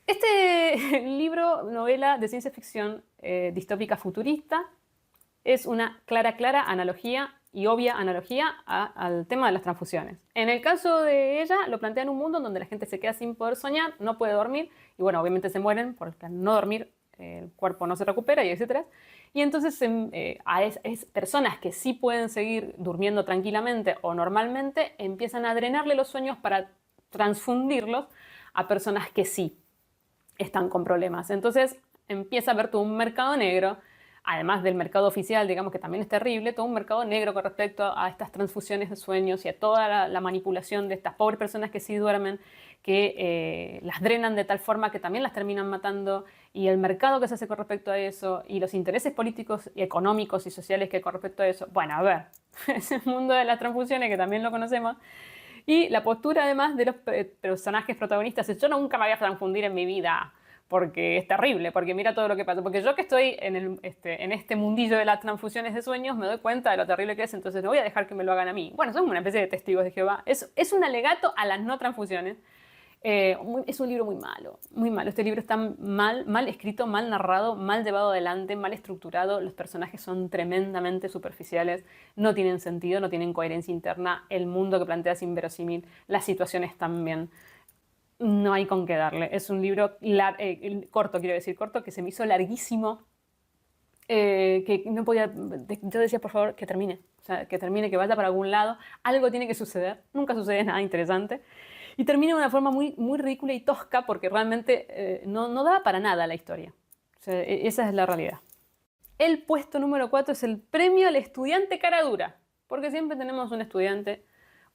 Speaker 1: Este libro, novela de ciencia ficción distópica futurista, es una clara analogía y obvia analogía al tema de las transfusiones. En el caso de ella, lo plantea en un mundo en donde la gente se queda sin poder soñar, no puede dormir, y bueno, obviamente se mueren porque al no dormir el cuerpo no se recupera, y etc. Y entonces es personas que sí pueden seguir durmiendo tranquilamente o normalmente, empiezan a drenarle los sueños para transfundirlos a personas que sí están con problemas. Entonces empieza a haber todo un mercado negro, además del mercado oficial, digamos, que también es terrible, todo un mercado negro con respecto a estas transfusiones de sueños y a toda la manipulación de estas pobres personas que sí duermen, que las drenan de tal forma que también las terminan matando, y el mercado que se hace con respecto a eso, y los intereses políticos y económicos y sociales que hay con respecto a eso. Bueno, a ver, ese mundo de las transfusiones que también lo conocemos. Y la postura además de los personajes protagonistas es: yo nunca me voy a transfundir en mi vida, porque es terrible, porque mira todo lo que pasa. Porque yo que estoy en este mundillo de las transfusiones de sueños, me doy cuenta de lo terrible que es, entonces no voy a dejar que me lo hagan a mí. Bueno, somos una especie de testigos de Jehová. Es un alegato a las no transfusiones. Es un libro muy malo, muy malo. Este libro está mal escrito, mal narrado, mal llevado adelante, mal estructurado. Los personajes son tremendamente superficiales, no tienen sentido, no tienen coherencia interna. El mundo que plantea es inverosímil, las situaciones también. No hay con qué darle. Es un libro corto, que se me hizo larguísimo, que no podía. Yo decía, por favor, que termine. O sea, que termine, que vaya para algún lado. Algo tiene que suceder. Nunca sucede nada interesante. Y termina de una forma muy ridícula y tosca, porque realmente no da para nada la historia. O sea, esa es la realidad. El puesto número 4 es el premio al estudiante cara dura. Porque siempre tenemos un estudiante,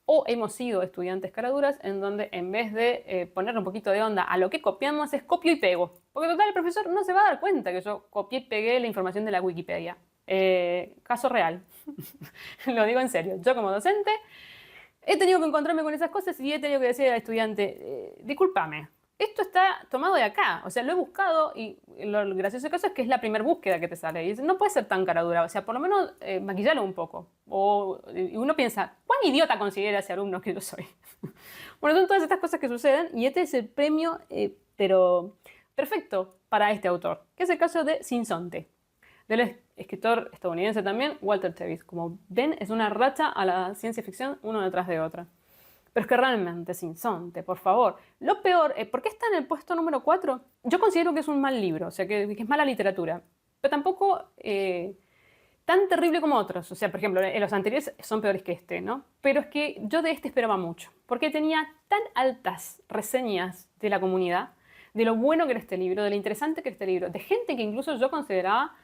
Speaker 1: o hemos sido estudiantes caraduras, en donde en vez de poner un poquito de onda a lo que copiamos, es copio y pego. Porque total, el profesor no se va a dar cuenta que yo copié y pegué la información de la Wikipedia. Caso real. Lo digo en serio. Yo como docente he tenido que encontrarme con esas cosas y he tenido que decir al estudiante, discúlpame, esto está tomado de acá. O sea, lo he buscado, y lo gracioso caso es que es la primera búsqueda que te sale. Y dice, no puede ser tan cara dura, o sea, por lo menos maquillalo un poco. Y uno piensa, ¿cuán idiota considera ese alumno que yo soy? Bueno, son todas estas cosas que suceden, y este es el premio, pero perfecto para este autor, que es el caso de Sinsonte, del escritor estadounidense también, Walter Tevis. Como ven, es una racha a la ciencia ficción, uno detrás de otra. Pero es que realmente, Sinsonte, por favor. Lo peor, ¿por qué está en el puesto número 4? Yo considero que es un mal libro, o sea, que es mala literatura. Pero tampoco tan terrible como otros. O sea, por ejemplo, los anteriores son peores que este, ¿no? Pero es que yo de este esperaba mucho, porque tenía tan altas reseñas de la comunidad, de lo bueno que era este libro, de lo interesante que era este libro, de gente que incluso yo consideraba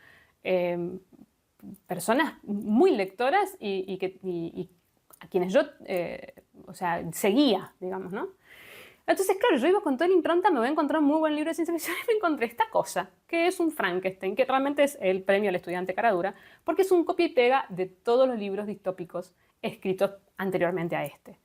Speaker 1: personas muy lectoras y a quienes yo, o sea, seguía, digamos, ¿no? Entonces, claro, yo iba con toda la impronta, me voy a encontrar un muy buen libro de ciencia ficción y me encontré esta cosa, que es un Frankenstein, que realmente es el premio al estudiante cara dura, porque es un copia y pega de todos los libros distópicos escritos anteriormente a este.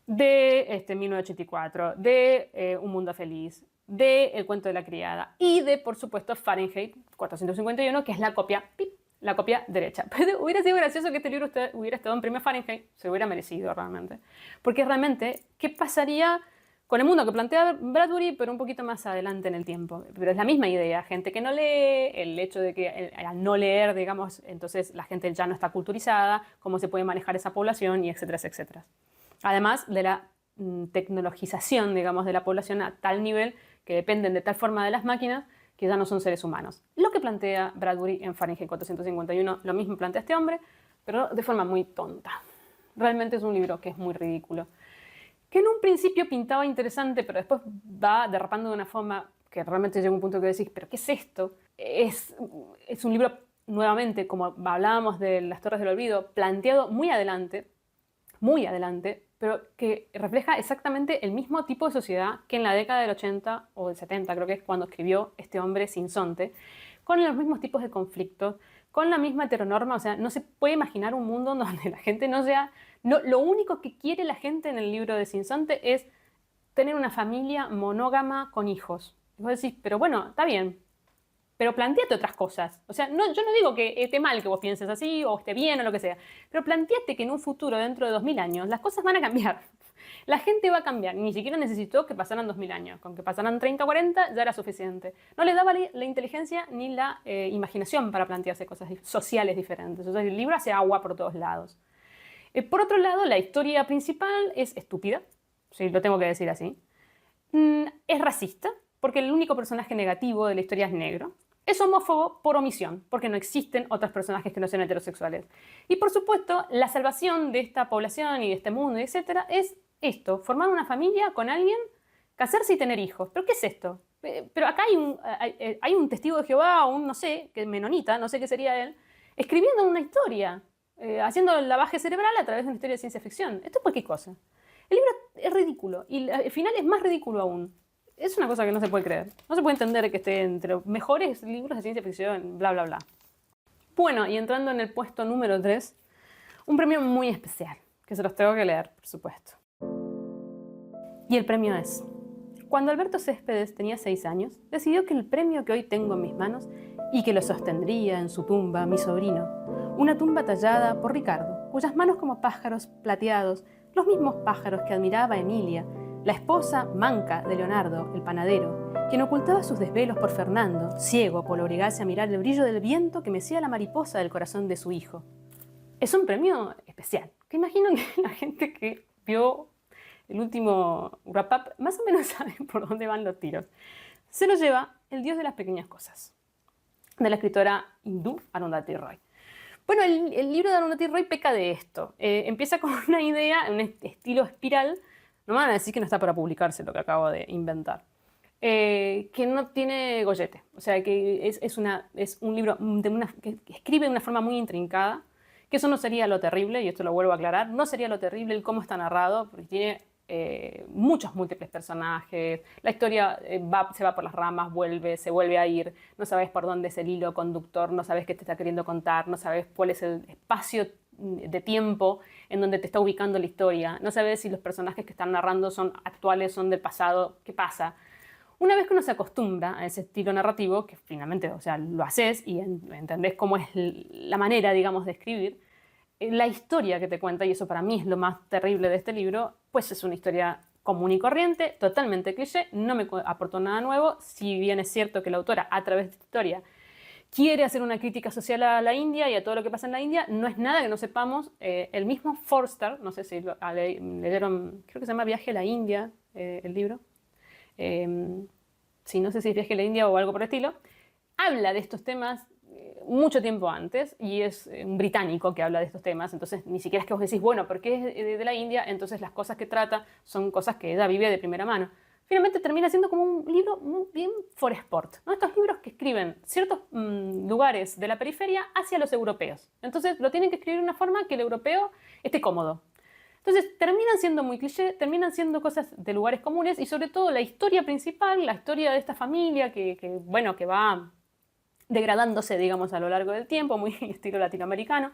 Speaker 1: De 1984, de Un Mundo Feliz, de El Cuento de la Criada y de, por supuesto, Fahrenheit 451, que es la copia, ¡pip!, la copia derecha. Pero hubiera sido gracioso que este libro hubiera estado en premio Fahrenheit, se hubiera merecido realmente. Porque realmente, ¿qué pasaría con el mundo que plantea Bradbury, pero un poquito más adelante en el tiempo? Pero es la misma idea, gente que no lee, el hecho de que al no leer, digamos, entonces la gente ya no está culturizada, cómo se puede manejar esa población y etcétera, etcétera. Además de la tecnologización, digamos, de la población a tal nivel que dependen de tal forma de las máquinas que ya no son seres humanos. Lo que plantea Bradbury en Fahrenheit 451, lo mismo plantea este hombre, pero de forma muy tonta. Realmente es un libro que es muy ridículo. Que en un principio pintaba interesante, pero después va derrapando de una forma que realmente llega a un punto que decís, ¿pero qué es esto? Es un libro, nuevamente, como hablábamos de Las Torres del Olvido, planteado muy adelante, pero que refleja exactamente el mismo tipo de sociedad que en la década del 80 o del 70, creo que es cuando escribió este hombre Sinsonte, con los mismos tipos de conflictos, con la misma heteronorma. O sea, no se puede imaginar un mundo donde la gente no sea... No, lo único que quiere la gente en el libro de Sinsonte es tener una familia monógama con hijos. Y vos decís, pero bueno, está bien, pero planteate otras cosas. O sea, no, yo no digo que esté mal que vos pienses así o esté bien o lo que sea, pero planteate que en un futuro, dentro de 2000 años, las cosas van a cambiar. La gente va a cambiar. Ni siquiera necesitó que pasaran 2000 años. Con que pasaran 30 o 40 ya era suficiente. No le daba la inteligencia ni la imaginación para plantearse cosas sociales diferentes. Entonces el libro hace agua por todos lados. Por otro lado, la historia principal es estúpida. Sí, lo tengo que decir así. Es racista, porque el único personaje negativo de la historia es negro. Es homófobo por omisión, porque no existen otros personajes que no sean heterosexuales. Y por supuesto, la salvación de esta población y de este mundo, etcétera, es esto: formar una familia con alguien, casarse y tener hijos. ¿Pero qué es esto? Pero acá hay un testigo de Jehová, o un, no sé, que menonita, no sé qué sería él, escribiendo una historia, haciendo el lavaje cerebral a través de una historia de ciencia ficción. Esto es cualquier cosa. El libro es ridículo, y al final es más ridículo aún. Es una cosa que no se puede creer. No se puede entender que esté entre los mejores libros de ciencia ficción, bla, bla, bla. Bueno, y entrando en el puesto número 3, un premio muy especial, que se los tengo que leer, por supuesto. Y el premio es: cuando Alberto Céspedes tenía 6 años, decidió que el premio que hoy tengo en mis manos y que lo sostendría en su tumba mi sobrino, una tumba tallada por Ricardo, cuyas manos como pájaros plateados, los mismos pájaros que admiraba Emilia, la esposa manca de Leonardo, el panadero, quien ocultaba sus desvelos por Fernando, ciego por obligarse a mirar el brillo del viento que mecía la mariposa del corazón de su hijo. Es un premio especial, que imagino que la gente que vio el último wrap-up más o menos sabe por dónde van los tiros. Se lo lleva El Dios de las Pequeñas Cosas, de la escritora hindú Arundhati Roy. Bueno, el libro de Arundhati Roy peca de esto. Empieza con una idea, un estilo espiral. No me van a decir que no está para publicarse lo que acabo de inventar. Que no tiene gollete. O sea, que es un libro que escribe de una forma muy intrincada, que eso no sería lo terrible, y esto lo vuelvo a aclarar, no sería lo terrible el cómo está narrado, porque tiene muchos múltiples personajes, la historia se va por las ramas, se vuelve a ir, no sabes por dónde es el hilo conductor, no sabes qué te está queriendo contar, no sabes cuál es el espacio de tiempo en donde te está ubicando la historia, no sabes si los personajes que están narrando son actuales, son del pasado, qué pasa. Una vez que uno se acostumbra a ese estilo narrativo, que finalmente, o sea, lo haces y entendés cómo es la manera, digamos, de escribir, la historia que te cuenta, y eso para mí es lo más terrible de este libro, pues es una historia común y corriente, totalmente cliché, no me aportó nada nuevo. Si bien es cierto que la autora, a través de esta historia, quiere hacer una crítica social a la India y a todo lo que pasa en la India, no es nada que no sepamos. El mismo Forster, no sé si leyeron, creo que se llama Viaje a la India, el libro. Sí, no sé si es Viaje a la India o algo por el estilo. Habla de estos temas mucho tiempo antes, y es un británico que habla de estos temas, entonces ni siquiera es que vos decís, bueno, porque es de la India, entonces las cosas que trata son cosas que ella vive de primera mano. Finalmente termina siendo como un libro muy bien for sport, ¿no? Estos libros que escriben ciertos lugares de la periferia hacia los europeos. Entonces lo tienen que escribir de una forma que el europeo esté cómodo. Entonces terminan siendo muy cliché, terminan siendo cosas de lugares comunes y sobre todo la historia principal, la historia de esta familia bueno, que va degradándose, digamos, a lo largo del tiempo, muy estilo latinoamericano.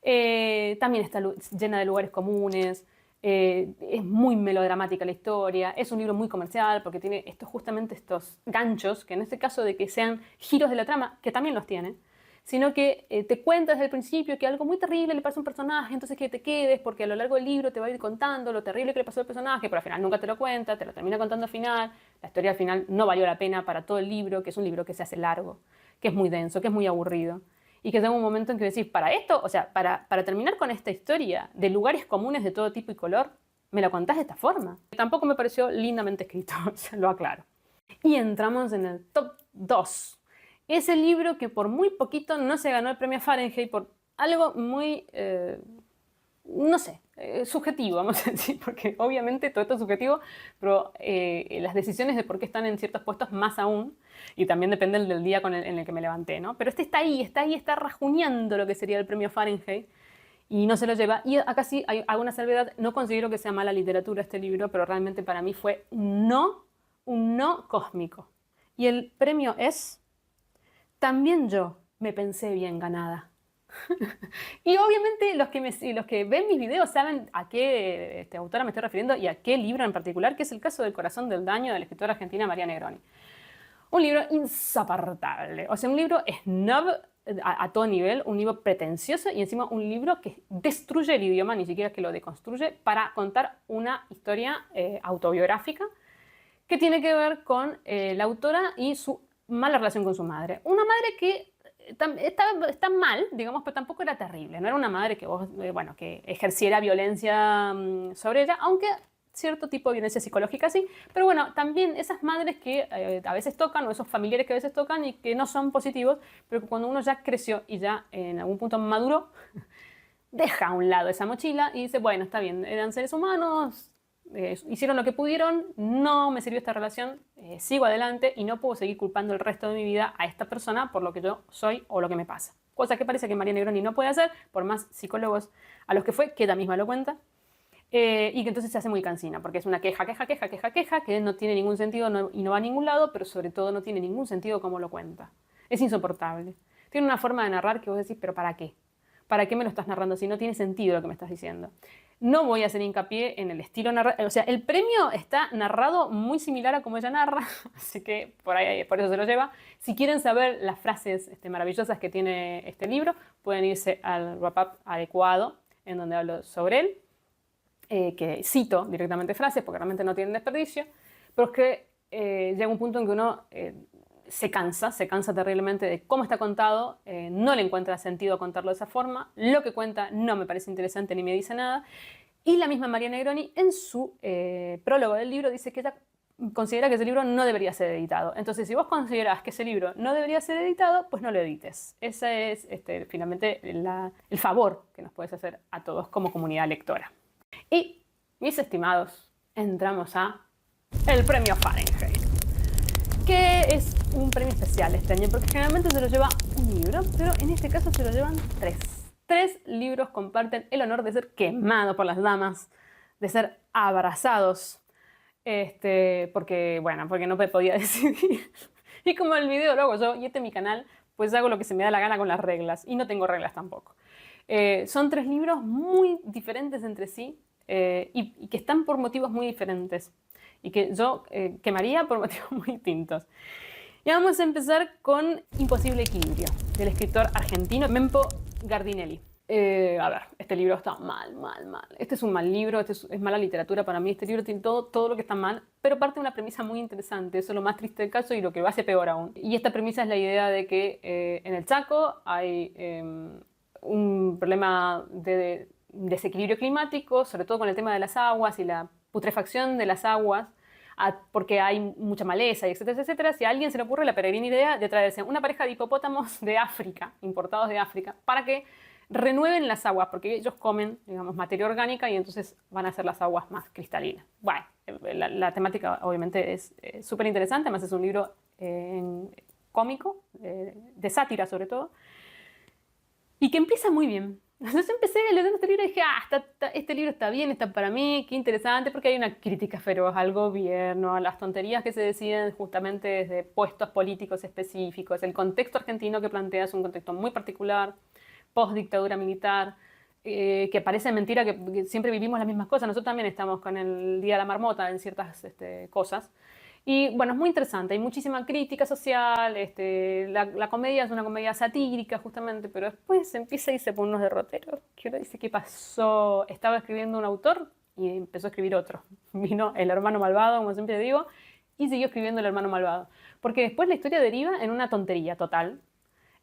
Speaker 1: También está llena de lugares comunes, es muy melodramática la historia, es un libro muy comercial porque tiene justamente estos ganchos, que en este caso de que sean giros de la trama, que también los tiene, sino que te cuenta desde el principio que algo muy terrible le pasa a un personaje, entonces que te quedes porque a lo largo del libro te va a ir contando lo terrible que le pasó al personaje, pero al final nunca te lo cuenta, te lo termina contando al final, la historia al final no valió la pena para todo el libro, que es un libro que se hace largo, que es muy denso, que es muy aburrido. Y que llega un momento en que decís, para esto, o sea, para terminar con esta historia de lugares comunes de todo tipo y color, me la contás de esta forma. Tampoco me pareció lindamente escrito, lo aclaro. Y entramos en el top 2. Ese libro que por muy poquito no se ganó el premio Fahrenheit por algo muy, no sé, subjetivo, vamos a decir, porque obviamente todo esto es subjetivo, pero las decisiones de por qué están en ciertos puestos más aún, y también dependen del día en el que me levanté, ¿no? Pero este está rajuneando lo que sería el premio Fahrenheit, y no se lo lleva. Y acá sí hago una salvedad, no considero que sea mala literatura este libro, pero realmente para mí fue un no cósmico. Y el premio es, también yo me pensé bien ganada. Y obviamente los que ven mis videos saben a qué autora me estoy refiriendo y a qué libro en particular, que es el caso del corazón del daño de la escritora argentina María Negroni. Un libro insoportable, o sea, un libro snob a todo nivel, un libro pretencioso y encima un libro que destruye el idioma, ni siquiera que lo deconstruye, para contar una historia autobiográfica que tiene que ver con la autora y su mala relación con su madre. Una madre que está mal, digamos, pero tampoco era terrible. No era una madre que, bueno, que ejerciera violencia sobre ella, aunque cierto tipo de violencia psicológica sí. Pero bueno, también esas madres que a veces tocan, o esos familiares que a veces tocan y que no son positivos, pero que cuando uno ya creció y ya en algún punto maduró, deja a un lado esa mochila y dice, bueno, está bien, eran seres humanos, hicieron lo que pudieron, no me sirvió esta relación, sigo adelante y no puedo seguir culpando el resto de mi vida a esta persona por lo que yo soy o lo que me pasa. Cosa que parece que María Negroni no puede hacer, por más psicólogos a los que fue, que ella misma lo cuenta, y que entonces se hace muy cansina, porque es una queja, que no tiene ningún sentido y no va a ningún lado, pero sobre todo no tiene ningún sentido cómo lo cuenta. Es insoportable. Tiene una forma de narrar que vos decís, pero ¿para qué? ¿Para qué me lo estás narrando si no tiene sentido lo que me estás diciendo? No voy a hacer hincapié en el estilo narrativo. O sea, el premio está narrado muy similar a como ella narra, así que por eso se lo lleva. Si quieren saber las frases maravillosas que tiene este libro, pueden irse al wrap-up adecuado, en donde hablo sobre él, que cito directamente frases, porque realmente no tienen desperdicio, pero es que llega un punto en que uno se cansa terriblemente de cómo está contado, no le encuentra sentido contarlo de esa forma, lo que cuenta no me parece interesante ni me dice nada, y la misma María Negroni en su prólogo del libro dice que ella considera que ese libro no debería ser editado. Entonces, si vos considerás que ese libro no debería ser editado, pues no lo edites. Ese es finalmente el favor que nos puedes hacer a todos como comunidad lectora. Y, mis estimados, entramos a el premio Fahrenheit, que es un premio especial este año, porque generalmente se lo lleva un libro, pero en este caso se lo llevan tres. Tres libros comparten el honor de ser quemados por las damas, de ser abrazados, porque no me podía decidir. Y como el video lo hago yo, y este es mi canal, pues hago lo que se me da la gana con las reglas, y no tengo reglas tampoco. Son tres libros muy diferentes entre sí, y que están por motivos muy diferentes y que yo quemaría por motivos muy distintos. Y vamos a empezar con Imposible Equilibrio, del escritor argentino Mempo Gardinelli. A ver, este libro está mal. Este es un mal libro, es mala literatura para mí. Este libro tiene todo lo que está mal, pero parte de una premisa muy interesante. Eso es lo más triste del caso y lo que lo hace peor aún. Y esta premisa es la idea de que en el Chaco hay un problema de desequilibrio climático, sobre todo con el tema de las aguas y la putrefacción de las aguas, porque hay mucha maleza, y etcétera, etcétera. Si a alguien se le ocurre la peregrina idea de traerse una pareja de hipopótamos de África, importados de África, para que renueven las aguas, porque ellos comen, digamos, materia orgánica y entonces van a hacer las aguas más cristalinas. Bueno, la temática obviamente es súper interesante, además es un libro cómico, de sátira sobre todo, y que empieza muy bien. Entonces empecé leyendo este libro y dije, este libro está bien, está para mí, qué interesante, porque hay una crítica feroz al gobierno, a las tonterías que se deciden justamente desde puestos políticos específicos. El contexto argentino que plantea es un contexto muy particular, post-dictadura militar, que parece mentira que siempre vivimos las mismas cosas. Nosotros también estamos con el Día de la Marmota en ciertas cosas. Y bueno, es muy interesante, hay muchísima crítica social, la comedia es una comedia satírica justamente, pero después empieza y se pone unos derroteros, que uno dice, ¿qué pasó? Estaba escribiendo un autor y empezó a escribir otro. Vino el hermano malvado, como siempre digo, y siguió escribiendo el hermano malvado. Porque después la historia deriva en una tontería total,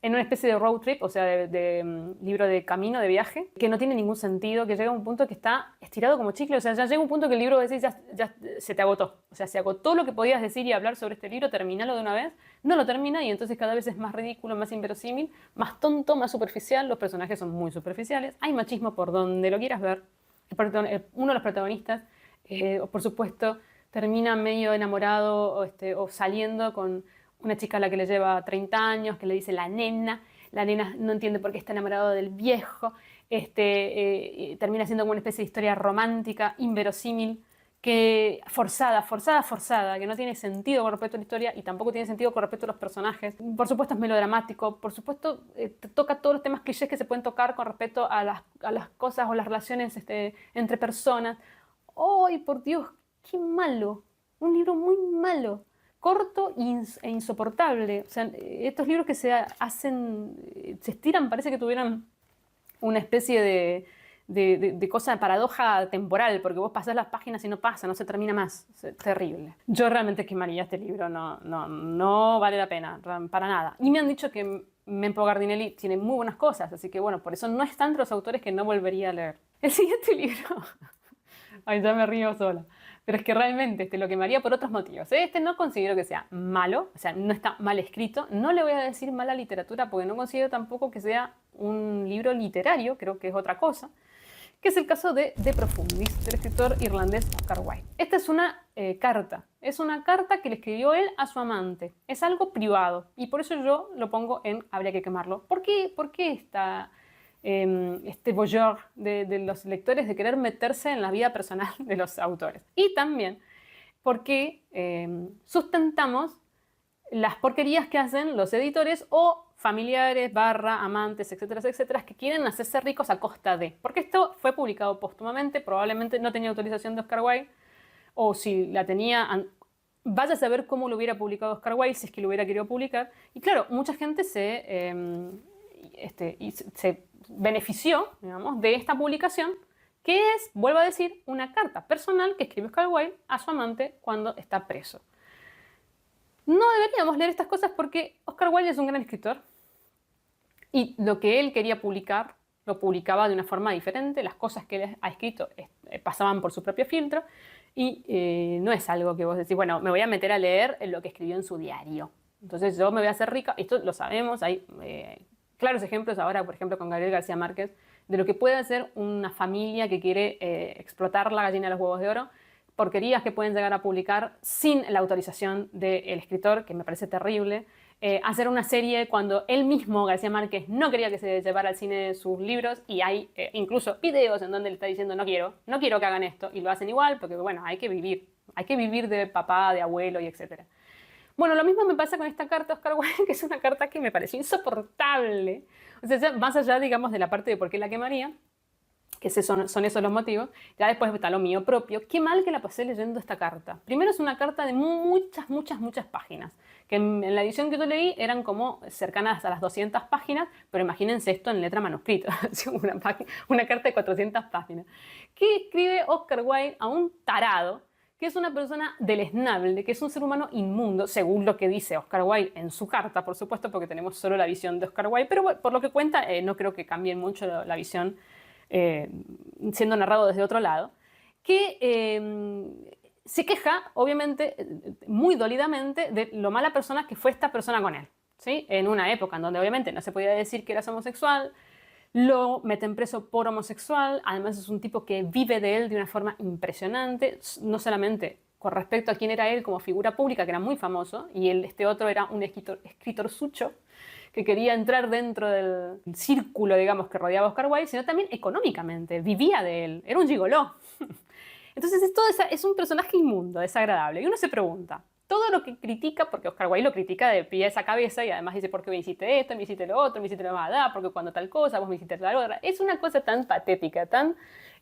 Speaker 1: en una especie de road trip, o sea, libro de camino, de viaje, que no tiene ningún sentido, que llega a un punto que está estirado como chicle, o sea, ya llega un punto que el libro decís, ya se te agotó, o sea, se agotó lo que podías decir y hablar sobre este libro, terminalo de una vez, no lo termina y entonces cada vez es más ridículo, más inverosímil, más tonto, más superficial, los personajes son muy superficiales, hay machismo por donde lo quieras ver, uno de los protagonistas, por supuesto, termina medio enamorado o saliendo con una chica a la que le lleva 30 años, que le dice la nena no entiende por qué está enamorado del viejo, termina siendo como una especie de historia romántica, inverosímil, que forzada, que no tiene sentido con respecto a la historia y tampoco tiene sentido con respecto a los personajes. Por supuesto es melodramático, por supuesto toca todos los temas clichés que se pueden tocar con respecto a las cosas o las relaciones entre personas. ¡Ay, por Dios, qué malo! Un libro muy malo, corto e insoportable. O sea, estos libros que se estiran, parece que tuvieran una especie de cosa, de paradoja temporal, porque vos pasás las páginas y no pasa, no se termina más. Es terrible. Yo realmente quemaría este libro, no vale la pena, para nada. Y me han dicho que Mempo Gardinelli tiene muy buenas cosas, así que bueno, por eso no es tanto los autores que no volvería a leer. El siguiente libro... Ay, ya me río sola. Pero es que realmente lo quemaría por otros motivos. No considero que sea malo, o sea, no está mal escrito. No le voy a decir mala literatura porque no considero tampoco que sea un libro literario, creo que es otra cosa, que es el caso De Profundis, del escritor irlandés Oscar Wilde. Esta es una carta que le escribió él a su amante. Es algo privado y por eso yo lo pongo en habría que quemarlo. ¿Por qué este voyeur de los lectores de querer meterse en la vida personal de los autores? Y también porque sustentamos las porquerías que hacen los editores o familiares, amantes, etcétera, etcétera, que quieren hacerse ricos a costa de. Porque esto fue publicado póstumamente, probablemente no tenía autorización de Oscar Wilde, o si la tenía, vaya a saber cómo lo hubiera publicado Oscar Wilde, si es que lo hubiera querido publicar. Y claro, mucha gente se benefició, digamos, de esta publicación, que es, vuelvo a decir, una carta personal que escribe Oscar Wilde a su amante cuando está preso. No deberíamos leer estas cosas porque Oscar Wilde es un gran escritor y lo que él quería publicar lo publicaba de una forma diferente, las cosas que él ha escrito pasaban por su propio filtro y no es algo que vos decís, bueno, me voy a meter a leer lo que escribió en su diario. Entonces yo me voy a hacer rica, esto lo sabemos, hay claros ejemplos ahora, por ejemplo, con Gabriel García Márquez, de lo que puede hacer una familia que quiere explotar la gallina de los huevos de oro, porquerías que pueden llegar a publicar sin la autorización del escritor, que me parece terrible, hacer una serie cuando él mismo, García Márquez, no quería que se llevara al cine sus libros y hay incluso videos en donde le está diciendo no quiero que hagan esto y lo hacen igual porque bueno, hay que vivir de papá, de abuelo y etcétera. Bueno, lo mismo me pasa con esta carta de Oscar Wilde, que es una carta que me pareció insoportable. O sea, más allá, digamos, de la parte de por qué la quemaría, que son esos los motivos, ya después está lo mío propio. Qué mal que la pasé leyendo esta carta. Primero es una carta de muchas páginas, que en la edición que yo leí eran como cercanas a las 200 páginas, pero imagínense esto en letra manuscrita, una carta de 400 páginas, que escribe Oscar Wilde a un tarado, que es una persona deleznable, que es un ser humano inmundo, según lo que dice Oscar Wilde en su carta, por supuesto, porque tenemos solo la visión de Oscar Wilde, pero bueno, por lo que cuenta no creo que cambie mucho la visión siendo narrado desde otro lado, que se queja, obviamente, muy dolidamente, de lo mala persona que fue esta persona con él, ¿sí? En una época en donde obviamente no se podía decir que eras homosexual, lo meten preso por homosexual, además es un tipo que vive de él de una forma impresionante, no solamente con respecto a quién era él como figura pública, que era muy famoso, y este otro era un escritor sucho, que quería entrar dentro del círculo, digamos, que rodeaba a Oscar Wilde, sino también económicamente, vivía de él, era un gigoló. Entonces es un personaje inmundo, desagradable. Y uno se pregunta, todo lo que critica, porque Oscar Wilde lo critica de pie a esa cabeza y además dice, ¿por qué me hiciste esto, me hiciste lo otro, me hiciste lo más da, porque cuando tal cosa, vos me hiciste la otra? Es una cosa tan patética, tan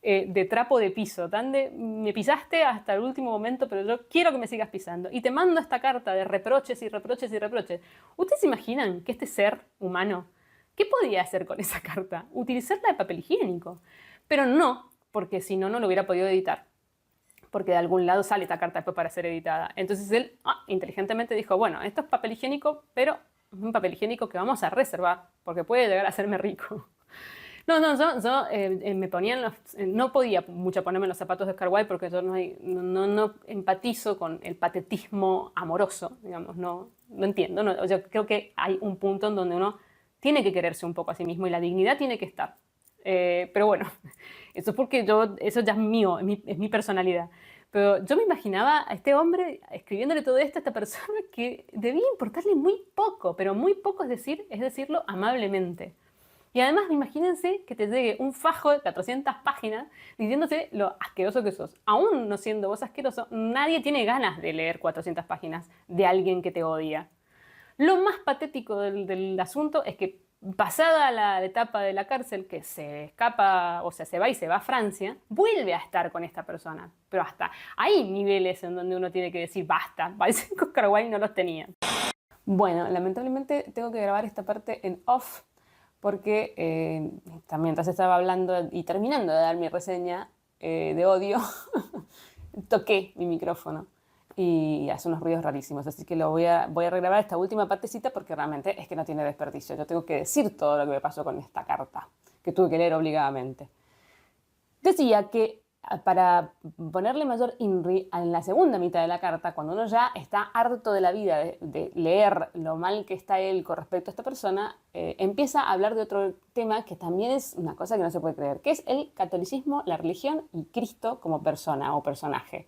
Speaker 1: de trapo de piso, tan de me pisaste hasta el último momento, pero yo quiero que me sigas pisando. Y te mando esta carta de reproches y reproches y reproches. ¿Ustedes se imaginan que este ser humano, qué podía hacer con esa carta? Utilizarla de papel higiénico. Pero no, porque si no, no lo hubiera podido editar, porque de algún lado sale esta carta después para ser editada. Entonces él inteligentemente dijo, bueno, esto es papel higiénico, pero es un papel higiénico que vamos a reservar, porque puede llegar a hacerme rico. No, yo me ponía no podía mucho ponerme en los zapatos de Oscar Wilde porque yo no empatizo con el patetismo amoroso, digamos, no entiendo. No, yo creo que hay un punto en donde uno tiene que quererse un poco a sí mismo y la dignidad tiene que estar. Pero bueno, eso es porque eso ya es mío, es mi personalidad. Pero yo me imaginaba a este hombre escribiéndole todo esto a esta persona que debía importarle muy poco, pero muy poco es decirlo amablemente. Y además, imagínense que te llegue un fajo de 400 páginas diciéndose lo asqueroso que sos. Aún no siendo vos asqueroso, nadie tiene ganas de leer 400 páginas de alguien que te odia. Lo más patético del asunto es que pasada la etapa de la cárcel, que se escapa, o sea, se va y se va a Francia, vuelve a estar con esta persona. Pero hasta hay niveles en donde uno tiene que decir basta. Parece que Oscar Wilde no los tenía. Bueno, lamentablemente tengo que grabar esta parte en off porque mientras estaba hablando y terminando de dar mi reseña de odio, toqué mi micrófono y hace unos ruidos rarísimos, así que voy a regrabar esta última partecita porque realmente es que no tiene desperdicio. Yo tengo que decir todo lo que me pasó con esta carta, que tuve que leer obligadamente. Decía que para ponerle mayor INRI en la segunda mitad de la carta, cuando uno ya está harto de la vida de leer lo mal que está él con respecto a esta persona, empieza a hablar de otro tema que también es una cosa que no se puede creer, que es el catolicismo, la religión y Cristo como persona o personaje.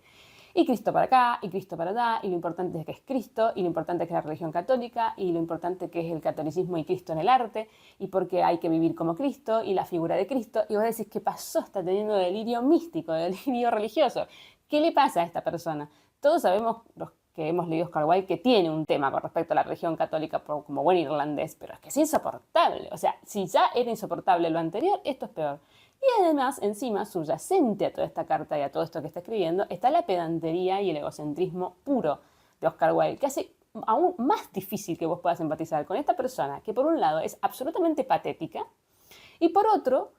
Speaker 1: Y Cristo para acá, y Cristo para allá, y lo importante es que es Cristo, y lo importante es que es la religión católica, y lo importante que es el catolicismo y Cristo en el arte, y porque hay que vivir como Cristo, y la figura de Cristo, y vos decís, ¿qué pasó? Está teniendo delirio místico, delirio religioso. ¿Qué le pasa a esta persona? Todos sabemos, los que hemos leído Oscar Wilde, que tiene un tema con respecto a la religión católica como buen irlandés, pero es que es insoportable. O sea, si ya era insoportable lo anterior, esto es peor. Y además, encima, subyacente a toda esta carta y a todo esto que está escribiendo, está la pedantería y el egocentrismo puro de Oscar Wilde, que hace aún más difícil que vos puedas empatizar con esta persona, que por un lado es absolutamente patética, y por otro,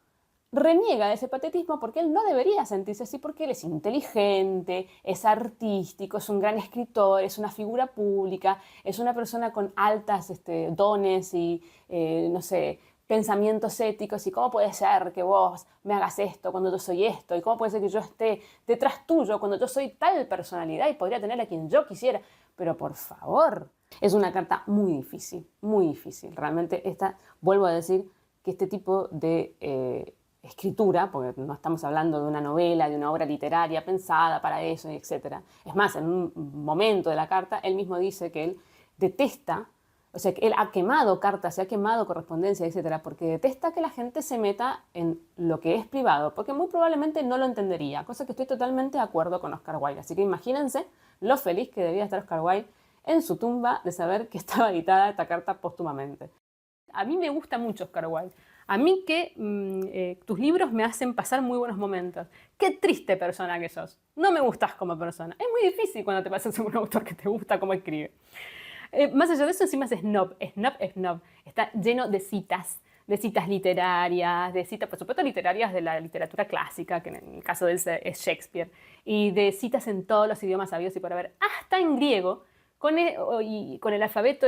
Speaker 1: reniega de ese patetismo porque él no debería sentirse así, porque él es inteligente, es artístico, es un gran escritor, es una figura pública, es una persona con altas dones y, no sé, pensamientos éticos, y cómo puede ser que vos me hagas esto cuando yo soy esto, y cómo puede ser que yo esté detrás tuyo cuando yo soy tal personalidad y podría tener a quien yo quisiera. Pero por favor, es una carta muy difícil, muy difícil. Realmente vuelvo a decir que este tipo de escritura, porque no estamos hablando de una novela, de una obra literaria pensada para eso, etc. Es más, en un momento de la carta, él mismo dice que él detesta, o sea, que él ha quemado cartas, se ha quemado correspondencia, etcétera, porque detesta que la gente se meta en lo que es privado, porque muy probablemente no lo entendería, cosa que estoy totalmente de acuerdo con Oscar Wilde. Así que imagínense lo feliz que debía estar Oscar Wilde en su tumba de saber que estaba editada esta carta póstumamente. A mí me gusta mucho Oscar Wilde. A mí que tus libros me hacen pasar muy buenos momentos. Qué triste persona que sos. No me gustas como persona. Es muy difícil cuando te pasas a un autor que te gusta cómo escribe. Más allá de eso, encima es snob. Snob. Está lleno de citas literarias, de citas, por supuesto, literarias de la literatura clásica, que en el caso de él es Shakespeare, y de citas en todos los idiomas habidos y por haber, hasta en griego, con el alfabeto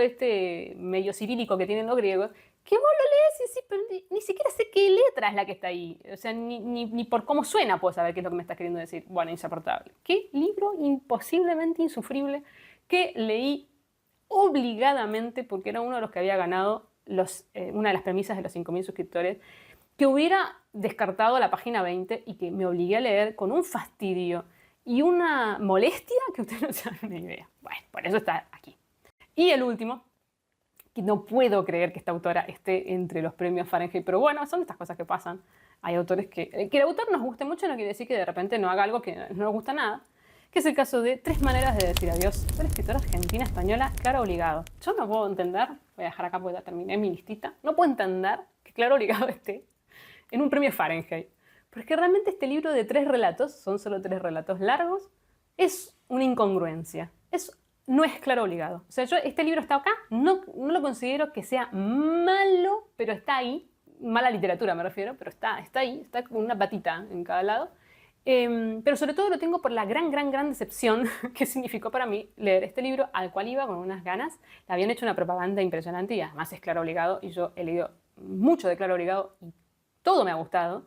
Speaker 1: medio cirílico que tienen los griegos, que vos lo lees y decís, pero ni siquiera sé qué letra es la que está ahí. O sea, ni por cómo suena puedo saber qué es lo que me estás queriendo decir. Bueno, insoportable. Qué libro imposiblemente insufrible que leí obligadamente porque era uno de los que había ganado una de las premisas de los 5.000 suscriptores, que hubiera descartado la página 20 y que me obligué a leer con un fastidio y una molestia que ustedes no se dan una idea. Bueno, por eso está aquí. Y el último, no puedo creer que esta autora esté entre los premios Fahrenheit, pero bueno, son estas cosas que pasan. Hay autores que el autor nos guste mucho no quiere decir que de repente no haga algo que no nos gusta nada, que es el caso de Tres maneras de decir adiós, de la escritora argentina española Clara Obligado. Yo no puedo entender, voy a dejar acá porque ya terminé mi listita, no puedo entender que Clara Obligado esté en un premio Fahrenheit. Porque realmente este libro de 3 relatos, son solo 3 relatos largos, es una incongruencia. No es Clara Obligado. O sea, yo este libro está acá, no lo considero que sea malo, pero está ahí. Mala literatura me refiero, pero está ahí, está con una patita en cada lado. Pero sobre todo lo tengo por la gran decepción que significó para mí leer este libro, al cual iba con unas ganas. Le habían hecho una propaganda impresionante y además es Clara Obligado, y yo he leído mucho de Clara Obligado y todo me ha gustado.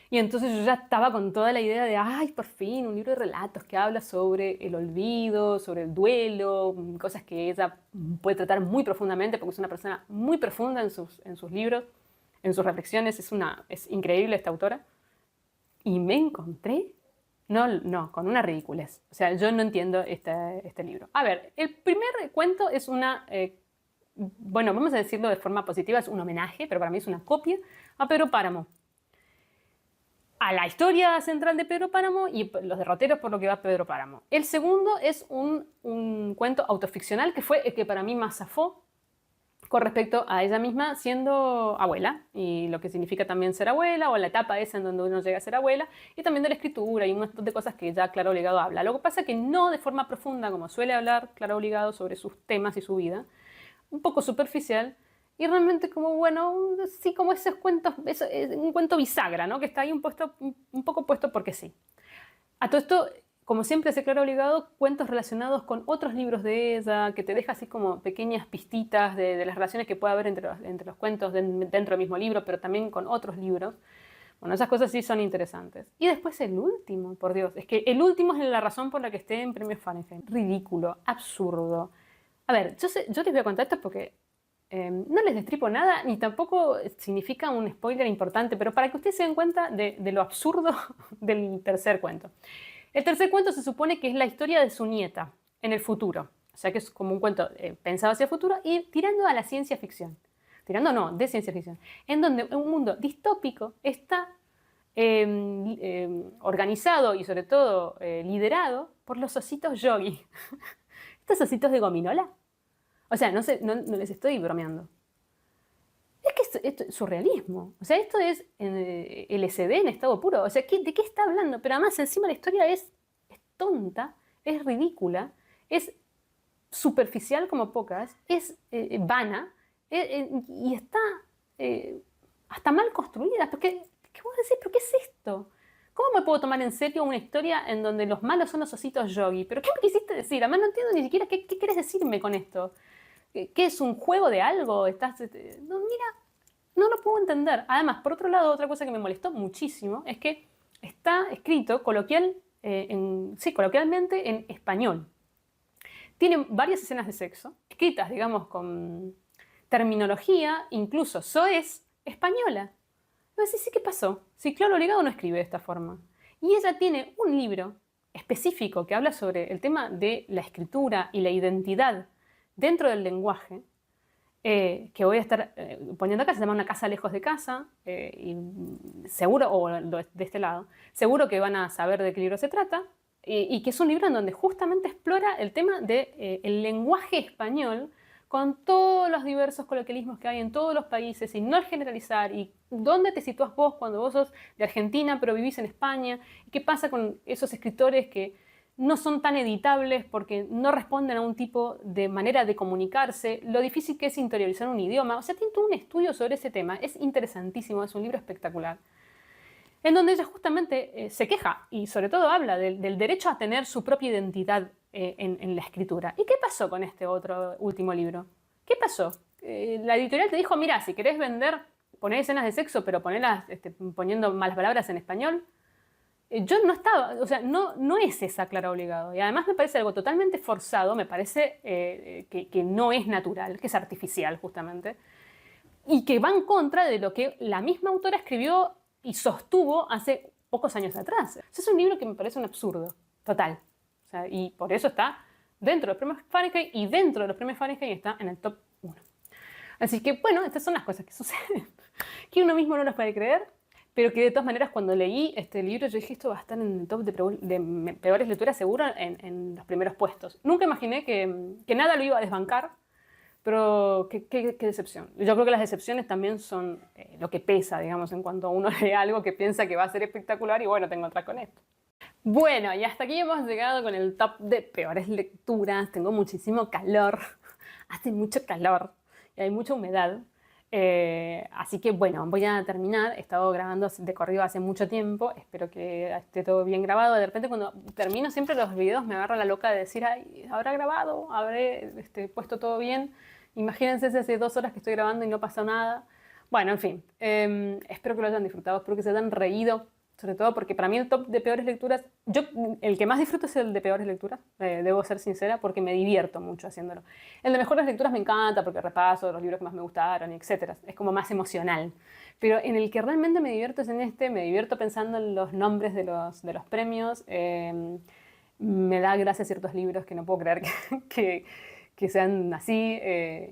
Speaker 1: Y entonces yo ya estaba con toda la idea de, ay, por fin, un libro de relatos que habla sobre el olvido, sobre el duelo, cosas que ella puede tratar muy profundamente porque es una persona muy profunda en sus libros, en sus reflexiones. Es increíble esta autora. Y me encontré, con una ridiculez. O sea, yo no entiendo este libro. A ver, el primer cuento es bueno, vamos a decirlo de forma positiva, es un homenaje, pero para mí es una copia a Pedro Páramo. A la historia central de Pedro Páramo y los derroteros por lo que va Pedro Páramo. El segundo es un cuento autoficcional que fue el que para mí más zafó con respecto a ella misma siendo abuela y lo que significa también ser abuela o la etapa esa en donde uno llega a ser abuela y también de la escritura y un montón de cosas que ya Clara Obligado habla. Lo que pasa es que no de forma profunda como suele hablar Clara Obligado sobre sus temas y su vida, un poco superficial. Y realmente como, bueno, sí, como esos cuentos, es un cuento bisagra, ¿no? Que está ahí un poco puesto porque sí. A todo esto, como siempre hace Clara Obligado, cuentos relacionados con otros libros de ella, que te deja así como pequeñas pistitas de las relaciones que puede haber entre los cuentos dentro del mismo libro, pero también con otros libros. Bueno, esas cosas sí son interesantes. Y después el último, por Dios, es que el último es la razón por la que esté en Premios Fahrenheit. Ridículo, absurdo. A ver, yo les voy a contar esto porque no les destripo nada, ni tampoco significa un spoiler importante, pero para que ustedes se den cuenta de lo absurdo del tercer cuento. El tercer cuento se supone que es la historia de su nieta en el futuro. O sea que es como un cuento pensado hacia el futuro y tirando a la ciencia ficción. Tirando no, de ciencia ficción. En donde un mundo distópico está organizado y sobre todo liderado por los ositos yogi. Estos ositos de gominola. O sea, no les estoy bromeando. Es que esto es surrealismo. O sea, esto es LSD en estado puro. O sea, ¿de qué está hablando? Pero además encima la historia es tonta, es ridícula, es superficial como pocas, es vana y está hasta mal construida. Porque, ¿qué vos decís? ¿Pero qué es esto? ¿Cómo me puedo tomar en serio una historia en donde los malos son los ositos yogi? ¿Pero qué me quisiste decir? Además no entiendo ni siquiera qué querés decirme con esto. ¿Qué es un juego de algo? No, mira, no lo puedo entender. Además, por otro lado, otra cosa que me molestó muchísimo es que está escrito coloquialmente en español. Tiene varias escenas de sexo, escritas, digamos, con terminología, incluso soez española. No sé si qué pasó. Si Clara Obligado no escribe de esta forma. Y ella tiene un libro específico que habla sobre el tema de la escritura y la identidad dentro del lenguaje, que voy a estar poniendo acá, se llama Una casa lejos de casa, y seguro, o de este lado, seguro que van a saber de qué libro se trata, y que es un libro en donde justamente explora el tema del lenguaje español con todos los diversos coloquialismos que hay en todos los países y no generalizar y dónde te sitúas vos cuando vos sos de Argentina pero vivís en España y qué pasa con esos escritores que no son tan editables porque no responden a un tipo de manera de comunicarse, lo difícil que es interiorizar un idioma. O sea, tiene todo un estudio sobre ese tema, es interesantísimo, es un libro espectacular, en donde ella justamente se queja y sobre todo habla del derecho a tener su propia identidad en la escritura. ¿Y qué pasó con este último libro? ¿Qué pasó? La editorial te dijo, mira, si querés vender, poné escenas de sexo, pero ponelas poniendo malas palabras en español. Yo no estaba, o sea, no es esa Clara Obligado. Y además me parece algo totalmente forzado, me parece que no es natural, que es artificial justamente, y que va en contra de lo que la misma autora escribió y sostuvo hace pocos años atrás. Es un libro que me parece un absurdo, total. O sea, y por eso está dentro de los premios Fahrenheit y dentro de los premios Fahrenheit está en el top 1. Así que, bueno, estas son las cosas que suceden, que uno mismo no las puede creer, pero que de todas maneras cuando leí este libro yo dije, esto va a estar en el top de peores lecturas seguro en los primeros puestos. Nunca imaginé que nada lo iba a desbancar, pero qué decepción. Yo creo que las decepciones también son lo que pesa, digamos, en cuanto uno lee algo que piensa que va a ser espectacular y bueno, te encontrás con esto. Bueno, y hasta aquí hemos llegado con el top de peores lecturas. Tengo muchísimo calor, hace mucho calor y hay mucha humedad. Así que bueno, voy a terminar. He estado grabando de corrido hace mucho tiempo. Espero que esté todo bien grabado. De repente cuando termino siempre los videos me agarra la loca de decir, ay, ¿habrá grabado? ¿Habré puesto todo bien? Imagínense si hace 2 horas que estoy grabando y no pasa nada. Bueno, en fin, espero que lo hayan disfrutado, espero que se hayan reído, sobre todo porque para mí el top de peores lecturas, yo el que más disfruto es el de peores lecturas, debo ser sincera, porque me divierto mucho haciéndolo. El de mejores lecturas me encanta porque repaso los libros que más me gustaron, etcétera. Es como más emocional. Pero en el que realmente me divierto es en este, me divierto pensando en los nombres de los premios. Me da gracia ciertos libros que no puedo creer que, que sean así,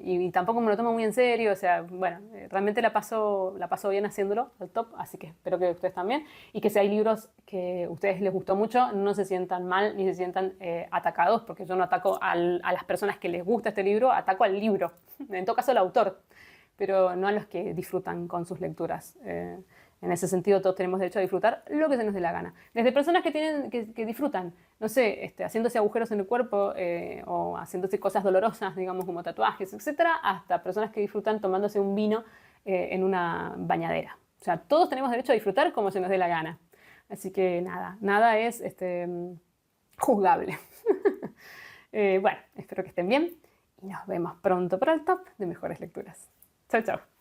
Speaker 1: y tampoco me lo tomo muy en serio, o sea, bueno, realmente la paso bien haciéndolo, al top, así que espero que ustedes también, y que si hay libros que a ustedes les gustó mucho, no se sientan mal ni se sientan atacados, porque yo no ataco a las personas que les gusta este libro, ataco al libro, en todo caso al autor, pero no a los que disfrutan con sus lecturas. En ese sentido, todos tenemos derecho a disfrutar lo que se nos dé la gana. Desde personas que disfrutan, no sé, haciéndose agujeros en el cuerpo o haciéndose cosas dolorosas, digamos, como tatuajes, etcétera, hasta personas que disfrutan tomándose un vino en una bañadera. O sea, todos tenemos derecho a disfrutar como se nos dé la gana. Así que nada es juzgable. Bueno, espero que estén bien y nos vemos pronto para el top de mejores lecturas. Chao, chao.